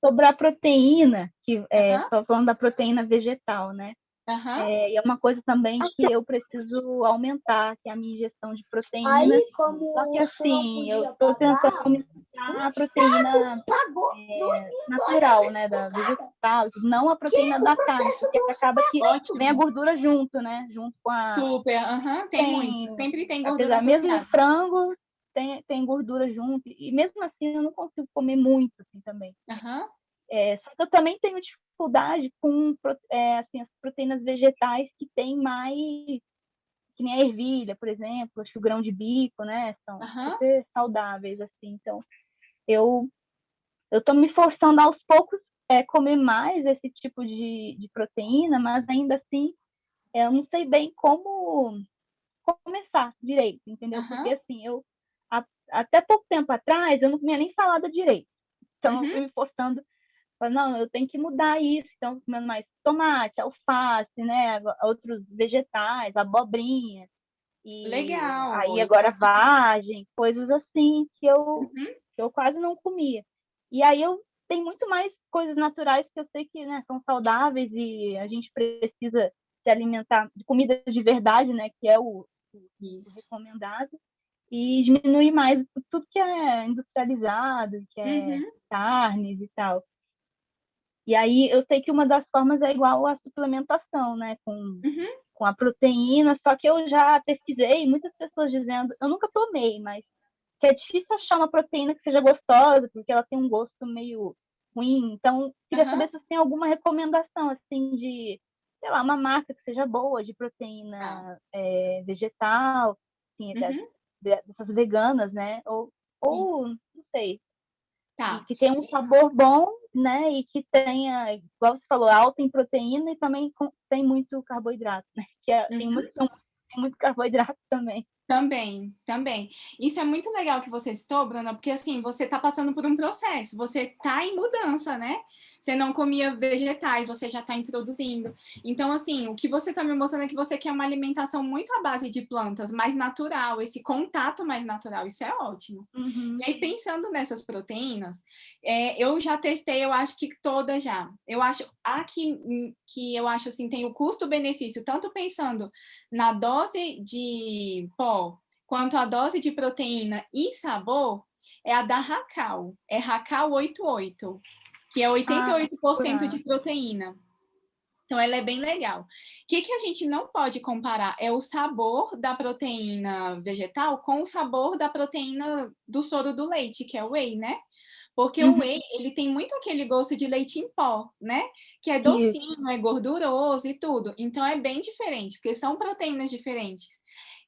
Sobre a proteína, que estou falando da proteína vegetal, né? E é uma coisa também que eu preciso aumentar, que é a minha ingestão de proteína. Só que assim, eu estou tentando me a proteína natural, né, da vegetal, não a proteína da carne, porque acaba que vem a gordura junto, né, junto com a... Super, tem muito, sempre tem gordura Apesar, mesmo associada. o frango tem gordura junto, e mesmo assim eu não consigo comer muito, assim, também. Só que eu também tenho dificuldade com assim, as proteínas vegetais que tem mais, que nem a ervilha, por exemplo, acho que o grão de bico, né, são super saudáveis, assim, então eu tô me forçando aos poucos comer mais esse tipo de proteína, mas ainda assim eu não sei bem como começar direito, entendeu? Porque assim, até pouco tempo atrás eu não comia nem salada direito, então eu fui me forçando. Não, eu tenho que mudar isso, então comendo mais tomate, alface, né, outros vegetais, abobrinha, e Legal. aí agora vagem, coisas assim que eu quase não comia. E aí eu tenho muito mais coisas naturais que eu sei que, né, são saudáveis e a gente precisa se alimentar de comida de verdade, né, que é o recomendado, e diminuir mais tudo que é industrializado, que é carnes e tal. E aí eu sei que uma das formas é igual à suplementação, né, com a proteína, só que eu já pesquisei, muitas pessoas dizendo, eu nunca tomei, mas que é difícil achar uma proteína que seja gostosa, porque ela tem um gosto meio ruim. Então, queria saber se você tem alguma recomendação, assim, de, sei lá, uma marca que seja boa, de proteína vegetal, assim, dessas veganas, né, ou não sei, e que tenha um sabor bom, né? E que tenha, igual você falou, alta em proteína e também tem muito carboidrato, né? Tem muito carboidrato também. Também. Isso é muito legal que você citou, Bruna, porque assim, você está passando por um processo, você está em mudança, né? Você não comia vegetais, você já está introduzindo. Então, assim, o que você está me mostrando é que você quer uma alimentação muito à base de plantas, mais natural, esse contato mais natural, isso é ótimo. E aí, pensando nessas proteínas, eu já testei, eu acho que todas já. Eu acho, que eu acho assim, tem o custo-benefício, tanto pensando na dose de pó, quanto a dose de proteína e sabor, é a da Racal. É Racal 88, que é 88% de proteína. Então, ela é bem legal. O que a gente não pode comparar é o sabor da proteína vegetal com o sabor da proteína do soro do leite, que é o whey, né? Porque o whey, ele tem muito aquele gosto de leite em pó, né? Que é docinho, é gorduroso e tudo. Então, é bem diferente, porque são proteínas diferentes.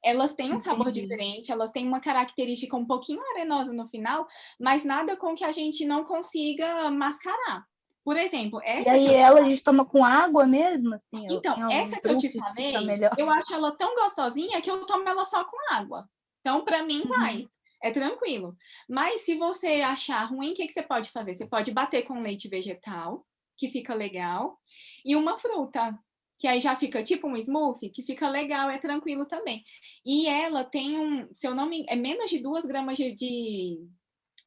Elas têm um sabor diferente, elas têm uma característica um pouquinho arenosa no final, mas nada com que a gente não consiga mascarar. Por exemplo, essa e aí a gente toma com água mesmo? Assim, então, essa que eu te falei, eu acho ela tão gostosinha que eu tomo ela só com água. Então, para mim, vai. É tranquilo. Mas se você achar ruim, o que você pode fazer? Você pode bater com leite vegetal, que fica legal, e uma fruta, que aí já fica tipo um smoothie, que fica legal, é tranquilo também. E ela tem se eu não me engano, é menos de 2 gramas de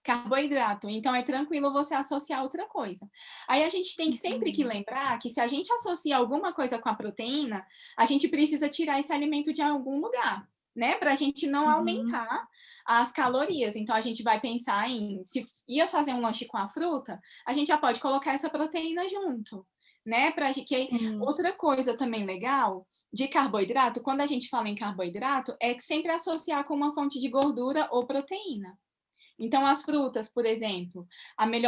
carboidrato, então é tranquilo você associar outra coisa. Aí a gente tem sempre que lembrar que se a gente associa alguma coisa com a proteína, a gente precisa tirar esse alimento de algum lugar, né? Para a gente não aumentar as calorias. Então a gente vai pensar em, se ia fazer um lanche com a fruta, a gente já pode colocar essa proteína junto, né? Outra coisa também legal de carboidrato, quando a gente fala em carboidrato, é que sempre associar com uma fonte de gordura ou proteína. Então, as frutas, por exemplo,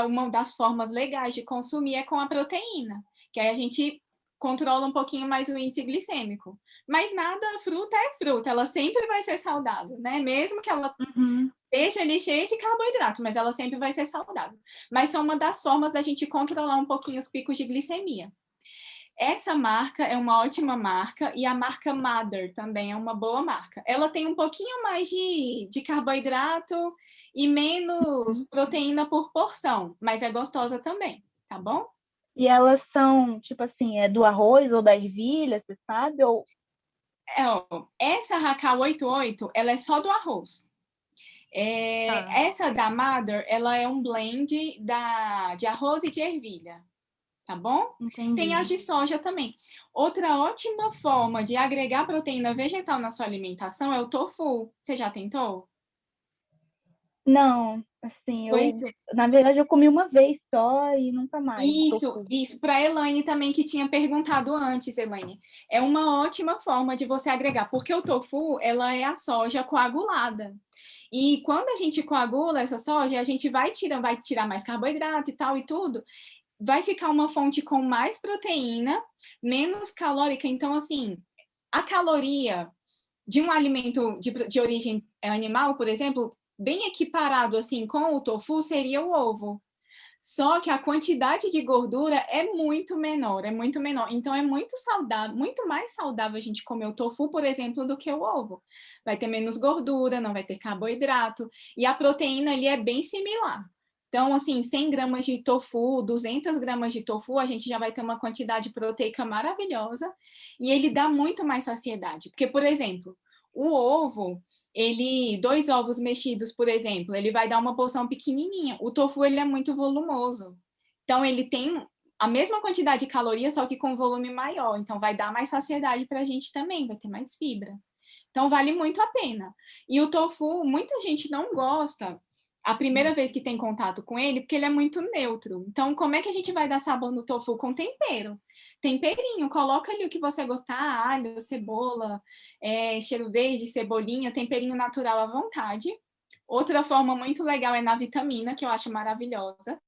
uma das formas legais de consumir é com a proteína, que aí a gente controla um pouquinho mais o índice glicêmico. Mas fruta é fruta, ela sempre vai ser saudável, né? Mesmo que ela esteja ali cheia de carboidrato, mas ela sempre vai ser saudável. Mas são uma das formas da gente controlar um pouquinho os picos de glicemia. Essa marca é uma ótima marca e a marca Mother também é uma boa marca. Ela tem um pouquinho mais de carboidrato e menos proteína por porção, mas é gostosa também, tá bom? E elas são, tipo assim, do arroz ou da ervilha, você sabe? Ou... essa Racal 88, ela é só do arroz. Essa da Mother, ela é um blend de arroz e de ervilha. Tá bom? Entendi. Tem as de soja também. Outra ótima forma de agregar proteína vegetal na sua alimentação é o tofu. Você já tentou? Não, assim, Pois é. na verdade, eu comi uma vez só e nunca mais. Isso, para a Elaine também, que tinha perguntado antes, Elaine. É uma ótima forma de você agregar, porque o tofu, ela é a soja coagulada. E quando a gente coagula essa soja, a gente vai tirar mais carboidrato e tal e tudo, vai ficar uma fonte com mais proteína, menos calórica. Então, assim, a caloria de um alimento de origem animal, por exemplo, bem equiparado assim com o tofu, seria o ovo. Só que a quantidade de gordura é muito menor, é muito menor. Então é muito saudável, muito mais saudável a gente comer o tofu, por exemplo, do que o ovo. Vai ter menos gordura, não vai ter carboidrato, e a proteína ali é bem similar. Então, assim, 100 gramas de tofu, 200 gramas de tofu, a gente já vai ter uma quantidade proteica maravilhosa, e ele dá muito mais saciedade. Porque, por exemplo, o ovo, 2 ovos mexidos, por exemplo, ele vai dar uma porção pequenininha. O tofu, ele é muito volumoso. Então, ele tem a mesma quantidade de calorias, só que com volume maior. Então, vai dar mais saciedade para a gente também, vai ter mais fibra. Então, vale muito a pena. E o tofu, muita gente não gosta a primeira vez que tem contato com ele, porque ele é muito neutro. Então, como é que a gente vai dar sabor no tofu? Com tempero. Temperinho, coloca ali o que você gostar, alho, cebola, cheiro verde, cebolinha, temperinho natural à vontade. Outra forma muito legal é na vitamina, que eu acho maravilhosa.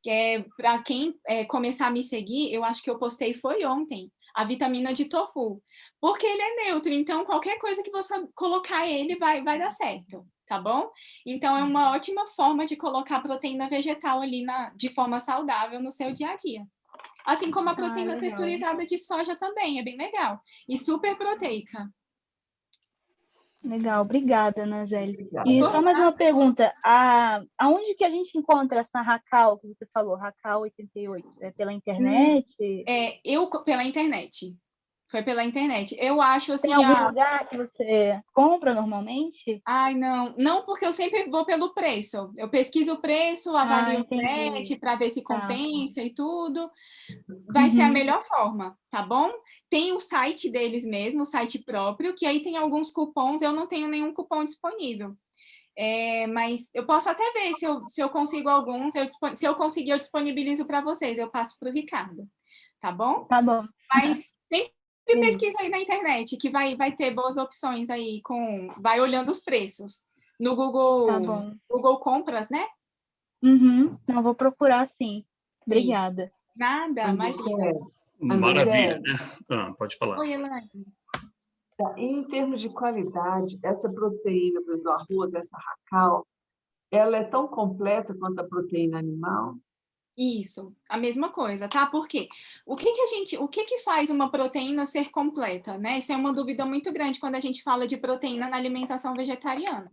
Que é para quem começar a me seguir, eu acho que eu postei foi ontem, a vitamina de tofu. Porque ele é neutro, então qualquer coisa que você colocar ele vai dar certo, tá bom? Então é uma ótima forma de colocar proteína vegetal ali de forma saudável no seu dia a dia. Assim como a proteína texturizada de soja também, é bem legal. E super proteica. Legal, obrigada, Nazeli. E só mais uma pergunta, aonde que a gente encontra essa Racal que você falou, Racal 88? É pela internet? Pela internet. Foi pela internet. Eu acho assim. Tem algum lugar que você compra normalmente? Ai, não, porque eu sempre vou pelo preço. Eu pesquiso o preço, avalio o frete para ver se compensa e tudo. Vai ser a melhor forma, tá bom? Tem o site deles mesmo, o site próprio, que aí tem alguns cupons. Eu não tenho nenhum cupom disponível. Mas eu posso até ver se eu consigo alguns. Se eu conseguir, eu disponibilizo para vocês. Eu passo para o Ricardo, tá bom? Tá bom. Mas sempre pesquisa aí na internet, que vai ter boas opções aí, vai olhando os preços. No Google, tá bom. Google Compras, né? Não, vou procurar sim. Obrigada. Isso. Nada, imagina. Maravilha, né? Pode falar. Oi, Elaine. Em termos de qualidade, essa proteína do arroz, essa Racal, ela é tão completa quanto a proteína animal? Isso, a mesma coisa, tá? Por quê? O que faz uma proteína ser completa, né? Isso é uma dúvida muito grande quando a gente fala de proteína na alimentação vegetariana.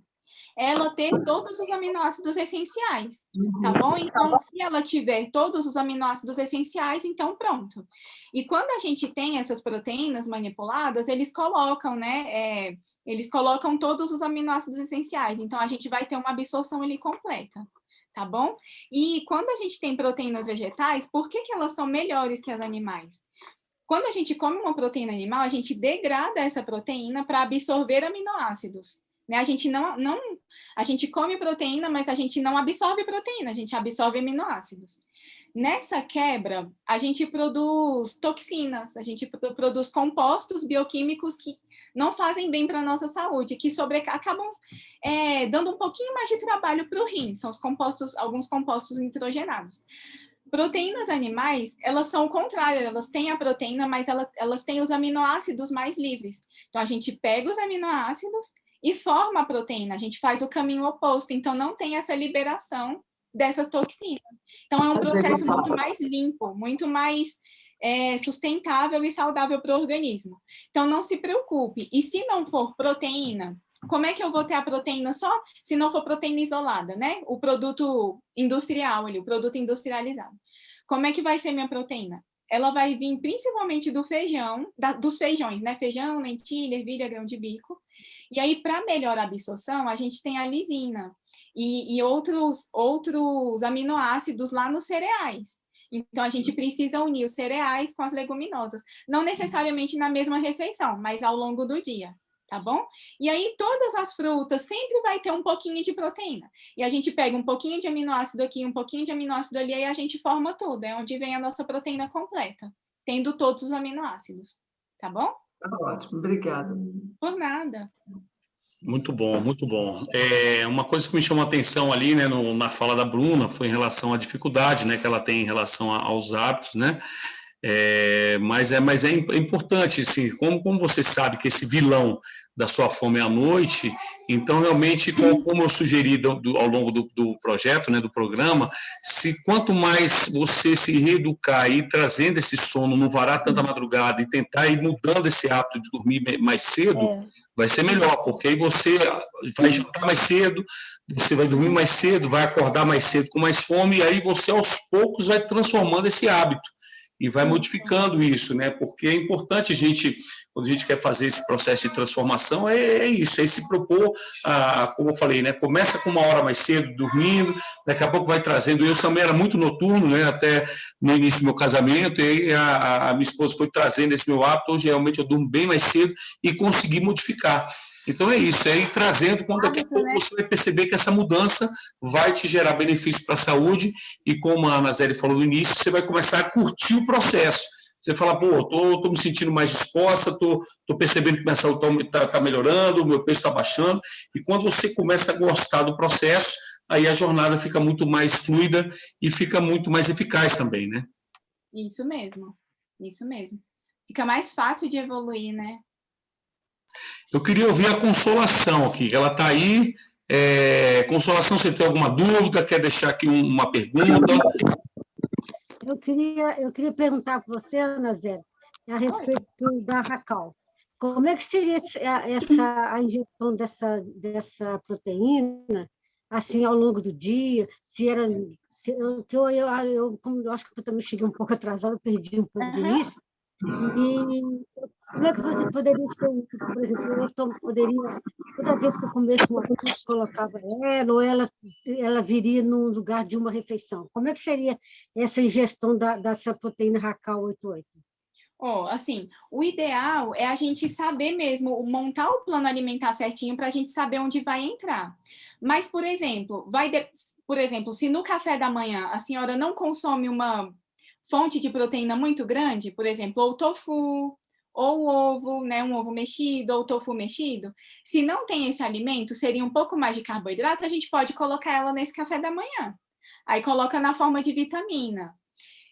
Ela ter todos os aminoácidos essenciais, tá bom? Então, se ela tiver todos os aminoácidos essenciais, então pronto. E quando a gente tem essas proteínas manipuladas, eles colocam, né? Eles colocam todos os aminoácidos essenciais. Então, a gente vai ter uma absorção ali completa, tá bom? E quando a gente tem proteínas vegetais, por que elas são melhores que as animais? Quando a gente come uma proteína animal, a gente degrada essa proteína para absorver aminoácidos. Né? A gente come proteína, mas a gente não absorve proteína, a gente absorve aminoácidos. Nessa quebra, a gente produz toxinas, a gente produz compostos bioquímicos que não fazem bem para a nossa saúde, que acabam dando um pouquinho mais de trabalho para o rim, são alguns compostos nitrogenados. Proteínas animais, elas são o contrário, elas têm a proteína, mas elas têm os aminoácidos mais livres. Então, a gente pega os aminoácidos e forma a proteína, a gente faz o caminho oposto, então não tem essa liberação dessas toxinas. Então, é um processo muito mais limpo, muito mais sustentável e saudável para o organismo. Então, não se preocupe. E se não for proteína, como é que eu vou ter a proteína só se não for proteína isolada, né? O produto industrial ali, o produto industrializado. Como é que vai ser minha proteína? Ela vai vir principalmente do feijão, dos feijões, né? Feijão, lentilha, ervilha, grão de bico. E aí, para melhorar a absorção, a gente tem a lisina e outros aminoácidos lá nos cereais. Então, a gente precisa unir os cereais com as leguminosas. Não necessariamente na mesma refeição, mas ao longo do dia, tá bom? E aí, todas as frutas sempre vai ter um pouquinho de proteína. E a gente pega um pouquinho de aminoácido aqui, um pouquinho de aminoácido ali, e a gente forma tudo. É onde vem a nossa proteína completa, tendo todos os aminoácidos, tá bom? Tá ótimo, obrigada. Por nada. Muito bom, muito bom. Uma coisa que me chamou a atenção ali, né, na fala da Bruna, foi em relação à dificuldade, né, que ela tem em relação aos hábitos, né? Mas é importante, assim, como você sabe que esse vilão da sua fome é a noite, então realmente, como eu sugeri ao longo do projeto, né, do programa, quanto mais você se reeducar e ir trazendo esse sono, não varar tanta madrugada e tentar ir mudando esse hábito de dormir mais cedo, vai ser melhor, porque aí você vai jantar mais cedo, você vai dormir mais cedo, vai acordar mais cedo com mais fome, e aí você aos poucos vai transformando esse hábito e vai modificando isso, né? Porque é importante quando a gente quer fazer esse processo de transformação, é isso, é se propor, como eu falei, né? Começa com 1 hora mais cedo, dormindo, daqui a pouco vai trazendo. Eu também era muito noturno, né? Até no início do meu casamento, e a minha esposa foi trazendo esse meu hábito. Hoje, realmente, eu durmo bem mais cedo e consegui modificar. Então é isso, é ir trazendo, quando daqui a pouco você vai perceber que essa mudança vai te gerar benefícios para a saúde, e como a Ana Zélia falou no início, você vai começar a curtir o processo. Você fala, pô, tô me sentindo mais disposta, tô percebendo que minha saúde tá melhorando, o meu peso está baixando, e quando você começa a gostar do processo, aí a jornada fica muito mais fluida e fica muito mais eficaz também, né? Isso mesmo, isso mesmo. Fica mais fácil de evoluir, né? Eu queria ouvir a Consolação aqui, ela está aí. Consolação, você tem alguma dúvida? Quer deixar aqui uma pergunta? Eu queria perguntar para você, Ana Zélia, a respeito da Racal. Como é que seria a injeção dessa proteína, assim, ao longo do dia? Eu acho que eu também cheguei um pouco atrasada, perdi um pouco do início. E como é que você poderia ser isso? Por exemplo, eu poderia, toda vez que eu comesse uma coisa, colocava ela, ou ela viria no lugar de uma refeição. Como é que seria essa ingestão dessa proteína Racal 88? Assim, o ideal é a gente saber mesmo, montar o plano alimentar certinho para a gente saber onde vai entrar. Mas, por exemplo, se no café da manhã a senhora não consome uma fonte de proteína muito grande, por exemplo, ou tofu, ou ovo, né, um ovo mexido, ou tofu mexido, se não tem esse alimento, seria um pouco mais de carboidrato, a gente pode colocar ela nesse café da manhã. Aí coloca na forma de vitamina.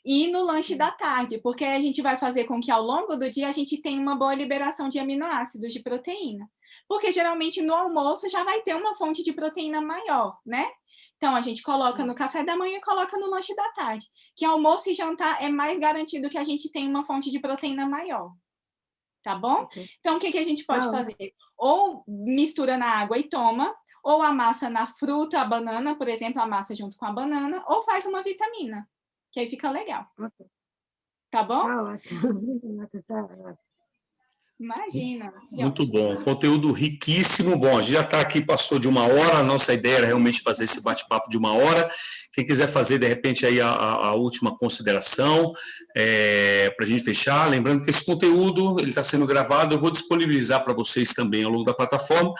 E no lanche da tarde, porque a gente vai fazer com que ao longo do dia a gente tenha uma boa liberação de aminoácidos, de proteína. Porque geralmente no almoço já vai ter uma fonte de proteína maior, né? Então, a gente coloca no café da manhã e coloca no lanche da tarde. Que almoço e jantar é mais garantido que a gente tenha uma fonte de proteína maior. Tá bom? Então, o que a gente pode fazer? Ou mistura na água e toma, ou amassa na fruta, a banana, por exemplo, amassa junto com a banana, ou faz uma vitamina, que aí fica legal. Tá bom? Tá ótimo. Tá ótimo. Imagina. Muito bom, conteúdo riquíssimo. Bom, a gente já está aqui, passou de 1 hora, a nossa ideia era realmente fazer esse bate-papo de 1 hora. Quem quiser fazer, de repente, aí a última consideração, para a gente fechar, lembrando que esse conteúdo ele está sendo gravado, eu vou disponibilizar para vocês também ao longo da plataforma.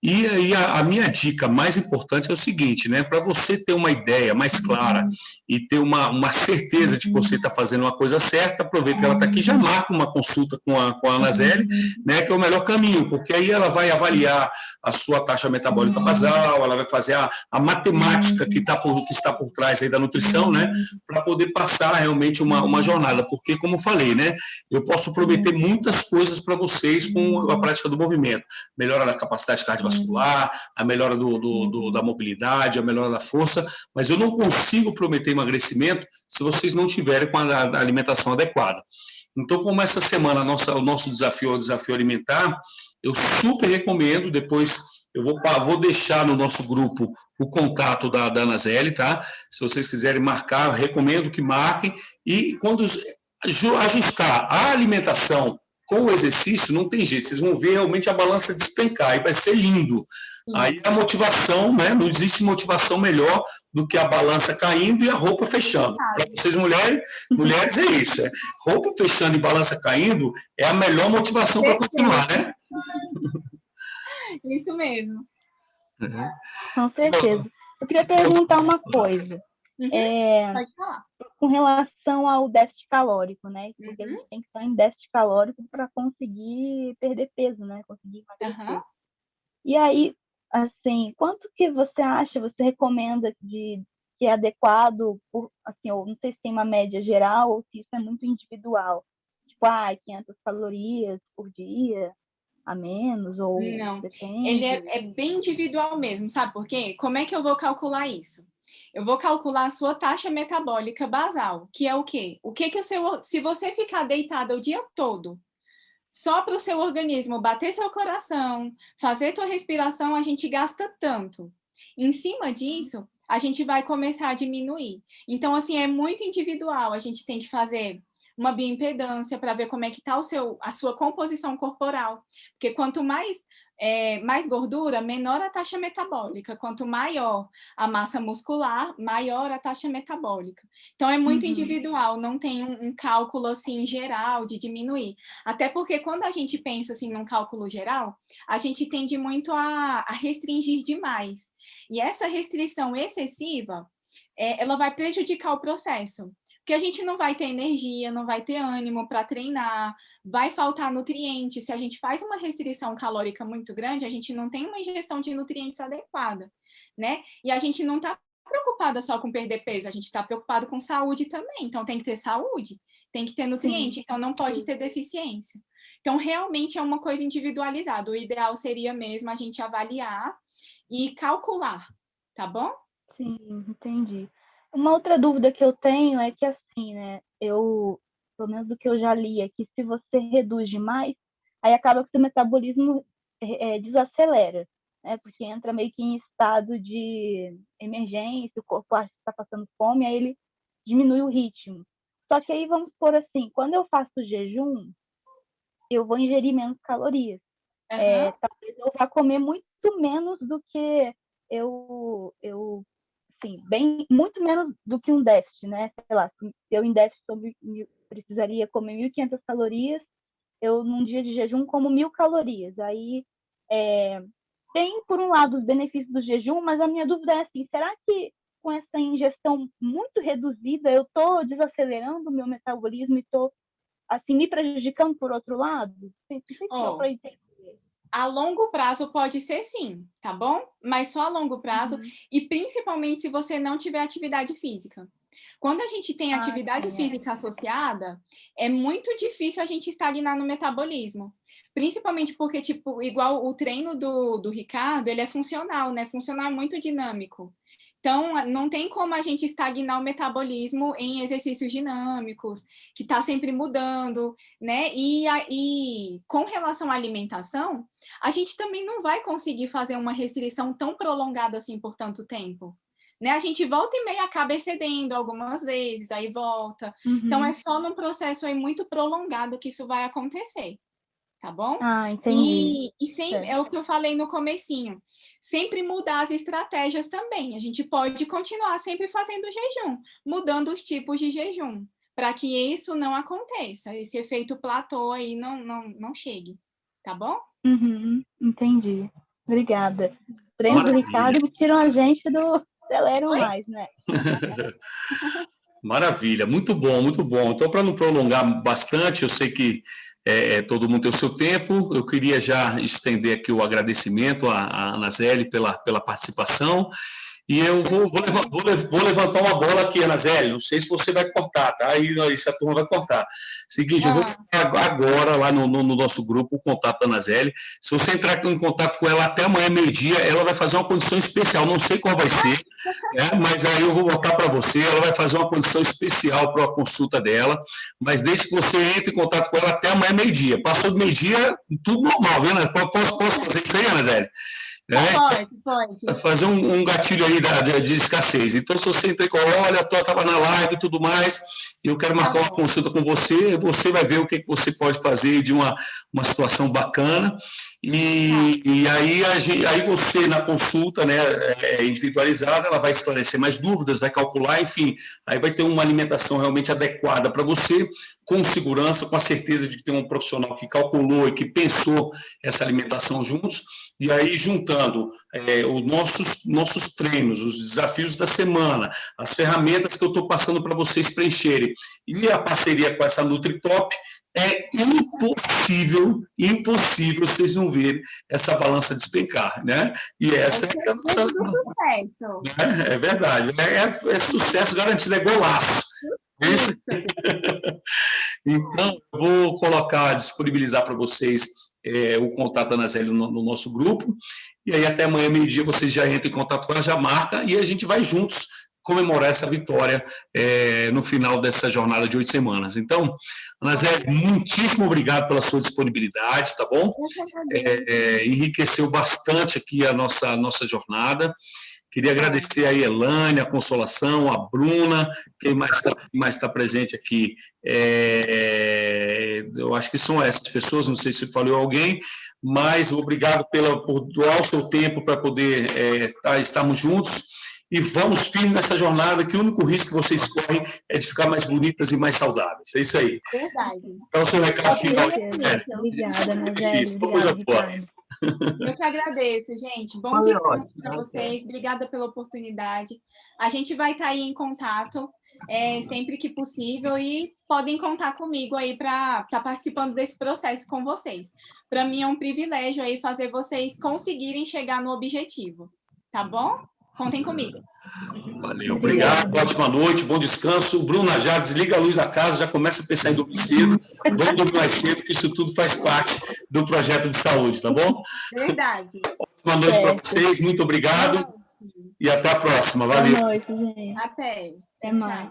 E aí a minha dica mais importante é o seguinte, né? Para você ter uma ideia mais clara e ter uma certeza de que você está fazendo uma coisa certa, aproveita que ela está aqui, já marca uma consulta com a Ana Zélia, né? Que é o melhor caminho, porque aí ela vai avaliar a sua taxa metabólica basal, ela vai fazer a matemática que está por trás aí da nutrição, né? Para poder passar realmente uma jornada, porque, como eu falei, né? Eu posso prometer muitas coisas para vocês com a prática do movimento, melhora da capacidade cardiovascular, a melhora da mobilidade, a melhora da força, mas eu não consigo prometer emagrecimento se vocês não tiverem com a alimentação adequada. Então, como essa semana o nosso desafio é o desafio alimentar, eu super recomendo, depois eu vou deixar no nosso grupo o contato da Ana Zélia, tá? Se vocês quiserem marcar, recomendo que marquem, e quando ajustar a alimentação com o exercício, não tem jeito, vocês vão ver realmente a balança despencar, e vai ser lindo. Aí a motivação, né? Não existe motivação melhor do que a balança caindo e a roupa fechando. Para vocês mulheres é isso. Roupa fechando e balança caindo é a melhor motivação para continuar, né? Isso mesmo. Com certeza. Eu queria perguntar uma coisa. Pode falar. Com relação ao déficit calórico, né? Porque a gente tem que estar em déficit calórico para conseguir perder peso, né? Conseguir emagrecer. E aí, assim, quanto que você acha, você recomenda que é adequado, assim, ou não sei se tem uma média geral ou se isso é muito individual? Tipo, 500 calorias por dia, a menos, ou não, depende? Ele é bem individual mesmo, sabe por quê? Como é que eu vou calcular isso? Eu vou calcular a sua taxa metabólica basal, que é o quê? O que se você ficar deitada o dia todo, só para o seu organismo bater seu coração, fazer tua respiração, a gente gasta tanto. Em cima disso, a gente vai começar a diminuir. Então, assim, é muito individual. A gente tem que fazer uma bioimpedância para ver como é que está a sua composição corporal. Porque quanto mais gordura, menor a taxa metabólica. Quanto maior a massa muscular, maior a taxa metabólica. Então, é muito individual, não tem um cálculo assim geral de diminuir. Até porque quando a gente pensa assim num cálculo geral, a gente tende muito a restringir demais. E essa restrição excessiva, ela vai prejudicar o processo. Porque a gente não vai ter energia, não vai ter ânimo para treinar, vai faltar nutrientes. Se a gente faz uma restrição calórica muito grande, a gente não tem uma ingestão de nutrientes adequada, né? E a gente não está preocupada só com perder peso, a gente está preocupado com saúde também. Então, tem que ter saúde, tem que ter nutriente, então não pode ter deficiência. Então, realmente é uma coisa individualizada. O ideal seria mesmo a gente avaliar e calcular, tá bom? Sim, entendi. Uma outra dúvida que eu tenho é que, assim, né, pelo menos do que eu já li, é que se você reduz demais, aí acaba que o seu metabolismo desacelera, né, porque entra meio que em estado de emergência, o corpo acha que está passando fome, aí ele diminui o ritmo. Só que aí, vamos por assim, quando eu faço jejum, eu vou ingerir menos calorias. Talvez eu vá comer muito menos do que eu assim, muito menos do que um déficit, né? Sei lá, se eu em déficit precisaria comer 1.500 calorias, eu num dia de jejum como 1.000 calorias. Aí tem, por um lado, os benefícios do jejum, mas a minha dúvida é assim, será que com essa ingestão muito reduzida eu estou desacelerando o meu metabolismo e estou assim, me prejudicando por outro lado? Não sei se deu para entender. A longo prazo pode ser sim, tá bom? Mas só a longo prazo, e principalmente se você não tiver atividade física. Quando a gente tem atividade física associada, é muito difícil a gente estagnar no metabolismo. Principalmente porque, tipo, igual o treino do Ricardo, ele é funcional, né? Funcional é muito dinâmico. Então, não tem como a gente estagnar o metabolismo em exercícios dinâmicos, que está sempre mudando, né? E com relação à alimentação, a gente também não vai conseguir fazer uma restrição tão prolongada assim por tanto tempo. Né? A gente volta e meia acaba excedendo algumas vezes, aí volta. Então, é só num processo aí muito prolongado que isso vai acontecer. Tá bom? Entendi. E sempre, é o que eu falei no comecinho, sempre mudar as estratégias também. A gente pode continuar sempre fazendo jejum, mudando os tipos de jejum, para que isso não aconteça, esse efeito platô aí não chegue. Tá bom? Entendi. Obrigada. Treinos do Ricardo que tiram a gente do Aceleram Mais, né? Maravilha, muito bom, muito bom. Então, para não prolongar bastante, eu sei que todo mundo tem o seu tempo, eu queria já estender aqui o agradecimento à Anazeli pela participação, e eu vou levantar uma bola aqui, Anazeli, não sei se você vai cortar, tá? Aí se a turma vai cortar. Seguinte, eu vou agora lá no nosso grupo o contato da Anazeli. Se você entrar em contato com ela até amanhã, meio-dia, ela vai fazer uma condição especial, não sei qual vai ser, mas aí eu vou botar para você, ela vai fazer uma condição especial para a consulta dela, mas desde que você entre em contato com ela até amanhã, meio-dia. Passou do meio-dia, tudo normal, viu? Posso fazer isso aí, Anazeli? Pode. Fazer um gatilho aí de escassez. Então, se você entrar e falar, olha, eu estava na live e tudo mais, e eu quero marcar uma consulta com você, você vai ver o que você pode fazer de uma situação bacana. E aí você, na consulta, né, individualizada, ela vai esclarecer mais dúvidas, vai calcular, enfim, aí vai ter uma alimentação realmente adequada para você, com segurança, com a certeza de que tem um profissional que calculou e que pensou essa alimentação juntos, e aí juntando os nossos treinos, os desafios da semana, as ferramentas que eu estou passando para vocês preencherem, e a parceria com essa NutriTop, é impossível vocês não verem essa balança despencar, né? E essa é a nossa... sucesso. Né? É verdade, é sucesso garantido, é golaço. Então, eu vou disponibilizar para vocês o contato da Ana Zélia no nosso grupo, e aí até amanhã, meio-dia, vocês já entram em contato com ela, já marca, e a gente vai juntos comemorar essa vitória no final dessa jornada de 8 semanas. Então, Ana Zélia, muitíssimo obrigado pela sua disponibilidade, tá bom? Enriqueceu bastante aqui a nossa jornada. Queria agradecer a Elane, a Consolação, a Bruna, quem mais está presente aqui. Eu acho que são essas pessoas, não sei se falou alguém, mas obrigado por doar o seu tempo para poder estarmos juntos. E vamos firme nessa jornada, que o único risco que vocês correm é de ficar mais bonitas e mais saudáveis. É isso aí. Verdade. Então, o seu recado final. Obrigada, Ana. Eu que agradeço, gente. Bom descanso para vocês. Obrigada pela oportunidade. A gente vai estar aí em contato sempre que possível e podem contar comigo aí para estar participando desse processo com vocês. Para mim é um privilégio aí fazer vocês conseguirem chegar no objetivo. Tá bom? Contem comigo. Valeu, obrigado, ótima noite, bom descanso. Bruna, já desliga a luz da casa, já começa a pensar em dormir cedo. Vamos dormir mais cedo, que isso tudo faz parte do projeto de saúde, tá bom? Verdade. Ótima noite para vocês, muito obrigado. E até a próxima, valeu. Boa noite, gente. Até. Até mais.